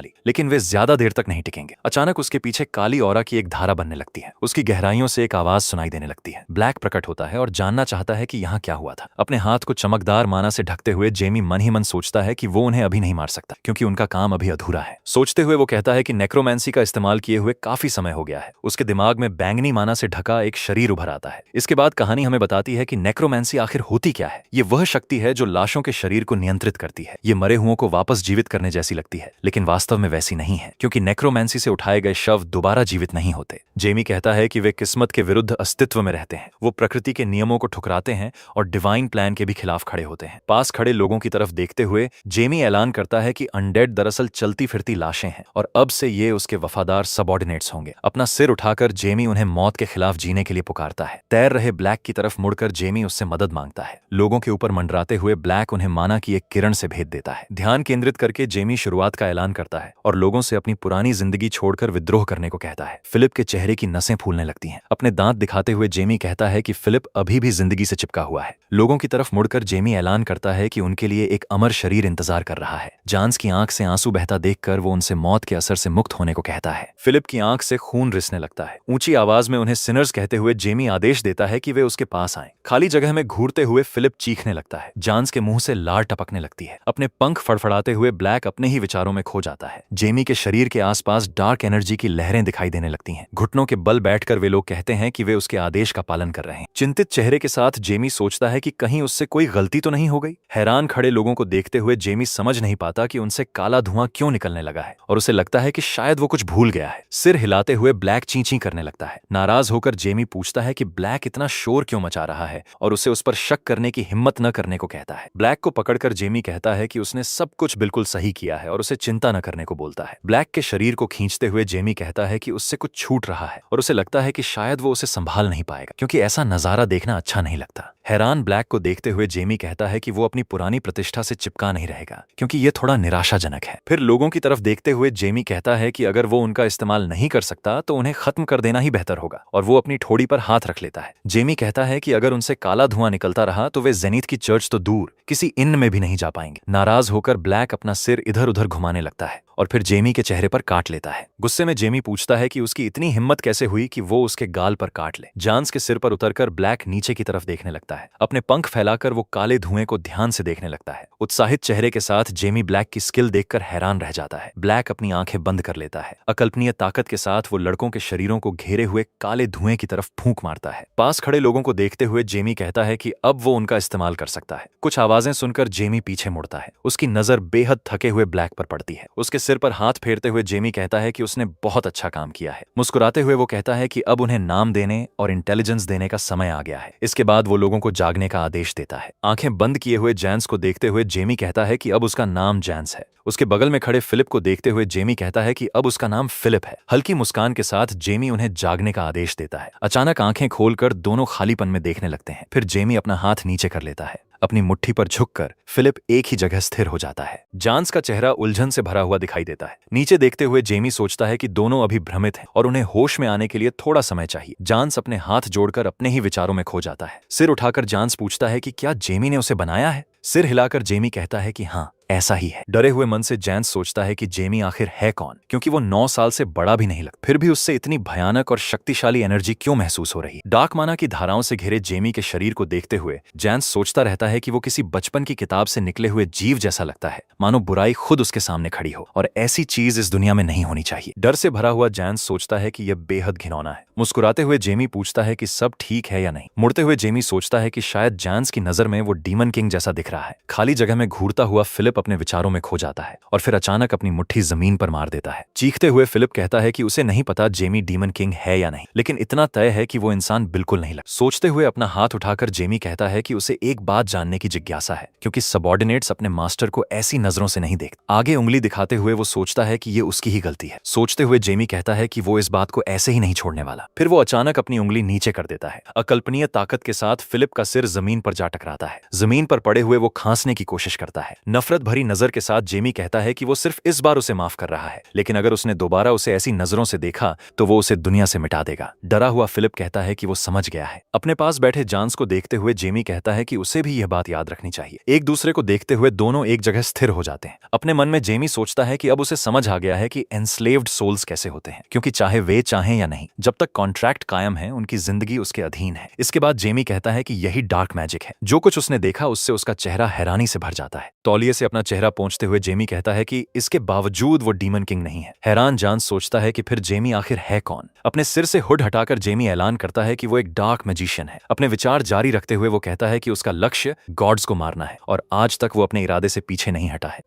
ली, लेकिन वे ज्यादा देर तक नहीं टिकेंगे। अचानक उसके पीछे काली ऑरा की एक धारा बनने लगती है। उसकी गहराइयों से एक आवाज सुनाई देने लगती है। ब्लैक प्रकट होता है और जानना चाहता है कि यहाँ क्या हुआ था। अपने हाथ को चमकदार माना से ढकते हुए जेमी मन ही मन सोचता है कि वो उन्हें अभी नहीं मार सकता क्योंकि उनका काम अभी अधूरा है। सोचते हुए वो कहता है कि नेक्रोमैंसी का इस्तेमाल किए हुए काफी समय हो गया है। उसके दिमाग में बैंगनी माना से ढका एक शरीर उभर आता है। इसके बाद कहानी हमें बताती है कि नेक्रोमैंसी आखिर होती क्या है। ये वह शक्ति है जो लाशों के शरीर को नियंत्रित करती है। ये मरे हुओं को वापस जीवित करने जैसी लगती है, लेकिन वास्तव में वैसी नहीं है क्योंकि नेक्रोमैंसी से उठाए गए शव दोबारा जीवित नहीं होते। जेमी कहता है कि वे किस्मत के विरुद्ध अस्तित्व में रहते हैं। वो प्रकृति के नियमों को ठुकराते हैं और डिवाइन प्लान के भी खिलाफ खड़े होते हैं। पास खड़े लोगों की तरफ देखते हुए जेमी ऐलान करता है कि अनडेड दरअसल चलती फिरती लाशें हैं और अब से ये उसके वफादार सबऑर्डिनेट्स होंगे। अपना सिर उठाकर जेमी उन्हें मौत के खिलाफ जीने के लिए पुकारता है। तैर रहे ब्लैक की तरफ मुड़कर जेमी उससे मदद मांगता है। लोगों के ऊपर मंडराते हुए ब्लैक उन्हें माना की एक किरण से भेद देता है। ध्यान केंद्रित करके जेमी शुरुआत का ऐलान करता है और लोगों से अपनी पुरानी जिंदगी छोड़कर विद्रोह करने को कहता है। फिलिप के चेहरे की नसें फूलने लगती हैं। अपने दांत दिखाते हुए जेमी कहता है कि फिलिप अभी भी जिंदगी से चिपका हुआ है। लोगों की तरफ मुड़कर जेमी ऐलान करता है कि उनके लिए एक अमर शरीर इंतजार कर रहा है। जान्स की आंख से आंसू बहता देखकर वो उनसे मौत के असर से मुक्त होने को कहता है। फिलिप की आंख से खून रिसने लगता है। ऊंची आवाज में उन्हें सिनर्स कहते हुए जेमी आदेश देता है कि वे उसके पास आएं। खाली जगह में घूरते हुए फिलिप चीखने लगता है। जान्स के मुंह से लार टपकने लगती है। अपने पंख फड़फड़ाते हुए ब्लैक अपने ही विचारों में खो जाता है। जेमी के शरीर के आसपास डार्क एनर्जी की लहरें दिखाई देने लगती हैं। घुटनों के बल बैठकर वे लोग कहते हैं कि वे उसके आदेश का पालन कर रहे हैं। चिंतित चेहरे के साथ जेमी सोचता है कि कहीं उससे कोई गलती तो नहीं हो गई। हैरान खड़े लोगों को देखते हुए जेमी समझ नहीं पाता कि उनसे काला धुआं क्यों निकलने लगा है और उसे लगता है कि शायद वो कुछ भूल गया है। सिर हिलाते हुए ब्लैक चींची करने लगता है। नाराज होकर जेमी पूछता है कि ब्लैक इतना शोर क्यों मचा रहा है और उसे उस पर शक करने की हिम्मत न करने को कहता है। ब्लैक को पकड़कर जेमी कहता है कि उसने सब कुछ बिल्कुल सही किया है और उसे चिंता न करने को बोलता है। ब्लैक के शरीर को खींचते हुए जेमी कहता है कि उससे कुछ छूट रहा है और उसे लगता है कि शायद वो उसे संभाल नहीं पाएगा क्योंकि ऐसा नजारा देखना अच्छा नहीं लगता। हैरान ब्लैक को देखते हुए जेमी कहता है कि वो अपनी पुरानी प्रतिष्ठा से चिपका नहीं रहेगा क्योंकि ये थोड़ा निराशाजनक है। फिर लोगों की तरफ देखते हुए जेमी कहता है कि अगर वो उनका इस्तेमाल नहीं कर सकता तो उन्हें खत्म कर देना ही बेहतर होगा और वो अपनी ठोड़ी पर हाथ रख लेता है। जेमी कहता है कि अगर उनसे काला धुआं निकलता रहा तो वे जेनिथ की चर्च तो दूर किसी इन में भी नहीं जा पाएंगे। नाराज होकर ब्लैक अपना सिर इधर उधर घुमाने लगता है और फिर जेमी के चेहरे पर काट लेता है। गुस्से में जेमी पूछता है कि उसकी इतनी हिम्मत कैसे हुई कि वो उसके गाल पर काट ले। जान्स के सिर पर उतरकर ब्लैक नीचे की तरफ देखने लगता है। अपने पंख फैलाकर वो काले धुएं को ध्यान से देखने लगता है। उत्साहित चेहरे के साथ जेमी ब्लैक की स्किल देखकर हैरान रह जाता है। ब्लैक अपनी आंखें बंद कर लेता है। अकल्पनीय ताकत के साथ वो लड़कों के शरीरों को घेरे हुए काले धुएं की तरफ फूंक मारता है। पास खड़े लोगों को देखते हुए जेमी कहता है कि अब वो उनका इस्तेमाल कर सकता है। कुछ आवाजें सुनकर जेमी पीछे मुड़ता है। उसकी नजर बेहद थके हुए ब्लैक पर पड़ती है। उसके सिर पर हाथ फेरते हुए जेमी कहता है कि उसने बहुत अच्छा काम किया है। मुस्कुराते हुए वो कहता है कि अब उन्हें नाम देने और इंटेलिजेंस देने का समय आ गया है। इसके बाद वो लोगों को जागने का आदेश देता है। आंखें बंद किए हुए जैंस को देखते हुए जेमी कहता है कि अब उसका नाम जैंस है। उसके बगल में खड़े फिलिप को देखते हुए जेमी कहता है कि अब उसका नाम फिलिप है। हल्की मुस्कान के साथ जेमी उन्हें जागने का आदेश देता है। अचानक आंखें खोलकर दोनों खालीपन में देखने लगते हैं। फिर जेमी अपना हाथ नीचे कर लेता है। अपनी मुट्ठी पर झुककर फिलिप एक ही जगह स्थिर हो जाता है। जान्स का चेहरा उलझन से भरा हुआ दिखाई देता है। नीचे देखते हुए जेमी सोचता है कि दोनों अभी भ्रमित हैं और उन्हें होश में आने के लिए थोड़ा समय चाहिए। जान्स अपने हाथ जोड़कर अपने ही विचारों में खो जाता है। सिर उठाकर जान्स पूछता है कि क्या जेमी ने उसे बनाया है। सिर हिलाकर जेमी कहता है कि हाँ, ऐसा ही है। डरे हुए मन से जैंस सोचता है कि जेमी आखिर है कौन, क्योंकि वो 9 साल से बड़ा भी नहीं लगता। फिर भी उससे इतनी भयानक और शक्तिशाली एनर्जी क्यों महसूस हो रही। डार्क माना की धाराओं से घिरे जेमी के शरीर को देखते हुए जैंस सोचता रहता है कि वो किसी बचपन की किताब से निकले हुए जीव जैसा लगता है, मानो बुराई खुद उसके सामने खड़ी हो, और ऐसी चीज इस दुनिया में नहीं होनी चाहिए। डर से भरा हुआ जैंस सोचता है कि यह बेहद घिनौना है। मुस्कुराते हुए जेमी पूछता है कि सब ठीक है या नहीं। मुड़ते हुए जेमी सोचता है कि शायद जैंस की नजर में वो डीमन किंग जैसा दिख रहा है। खाली जगह में घूरता हुआ फिलिप अपने विचारों में खो जाता है और फिर अचानक अपनी मुट्ठी जमीन पर मार देता है। चीखते हुए फिलिप कहता है कि उसे नहीं पता जेमी डीमन किंग है या नहीं, लेकिन इतना तय है कि वो इंसान बिल्कुल नहीं लगता। सोचते हुए अपना हाथ उठाकर जेमी कहता है कि उसे एक बात जानने की जिज्ञासा है, क्योंकि सबॉर्डिनेट्स अपने मास्टर को ऐसी नजरों से नहीं देखते। आगे उंगली दिखाते हुए वो सोचता है कि ये उसकी ही गलती है। सोचते हुए जेमी कहता है कि वो इस बात को ऐसे ही नहीं छोड़ने वाला। फिर वो अचानक अपनी उंगली नीचे कर देता है। अकल्पनीय ताकत के साथ फिलिप का सिर जमीन पर जा टकराता है। जमीन पर पड़े हुए वो खांसने की कोशिश करता है। नफरत भरी नजर के साथ जेमी कहता है कि वो सिर्फ इस बार उसे माफ कर रहा है, लेकिन अगर उसने दोबारा उसे ऐसी नजरों से देखा तो वो उसे दुनिया से मिटा देगा। डरा हुआ फिलिप कहता है कि वो समझ गया है। अपने पास बैठे जान्स को देखते हुए जेमी कहता है कि उसे भी यह बात याद रखनी चाहिए। एक दूसरे को देखते हुए दोनों एक जगह स्थिर हो जाते हैं। अपने मन में जेमी सोचता है कि अब उसे समझ आ गया है कि एनस्लेव्ड सोल्स कैसे होते हैं, क्योंकि चाहे वे चाहें या नहीं, जब तक कॉन्ट्रैक्ट कायम है उनकी जिंदगी उसके अधीन है। इसके बाद जेमी कहता है कि यही डार्क मैजिक है। जो कुछ उसने देखा उससे उसका चेहरा हैरानी से भर जाता है। तौलिए से अपना चेहरा पोंछते हुए जेमी कहता है कि इसके बावजूद वो डीमन किंग नहीं है। हैरान जान्स सोचता है कि फिर जेमी आखिर है कौन। अपने सिर से हुड हटाकर जेमी ऐलान करता है कि वो एक डार्क मैजिशियन है। अपने विचार जारी रखते हुए वो कहता है कि उसका लक्ष्य गॉड्स को मारना है और आज तक वो अपने इरादे से पीछे नहीं हटा है।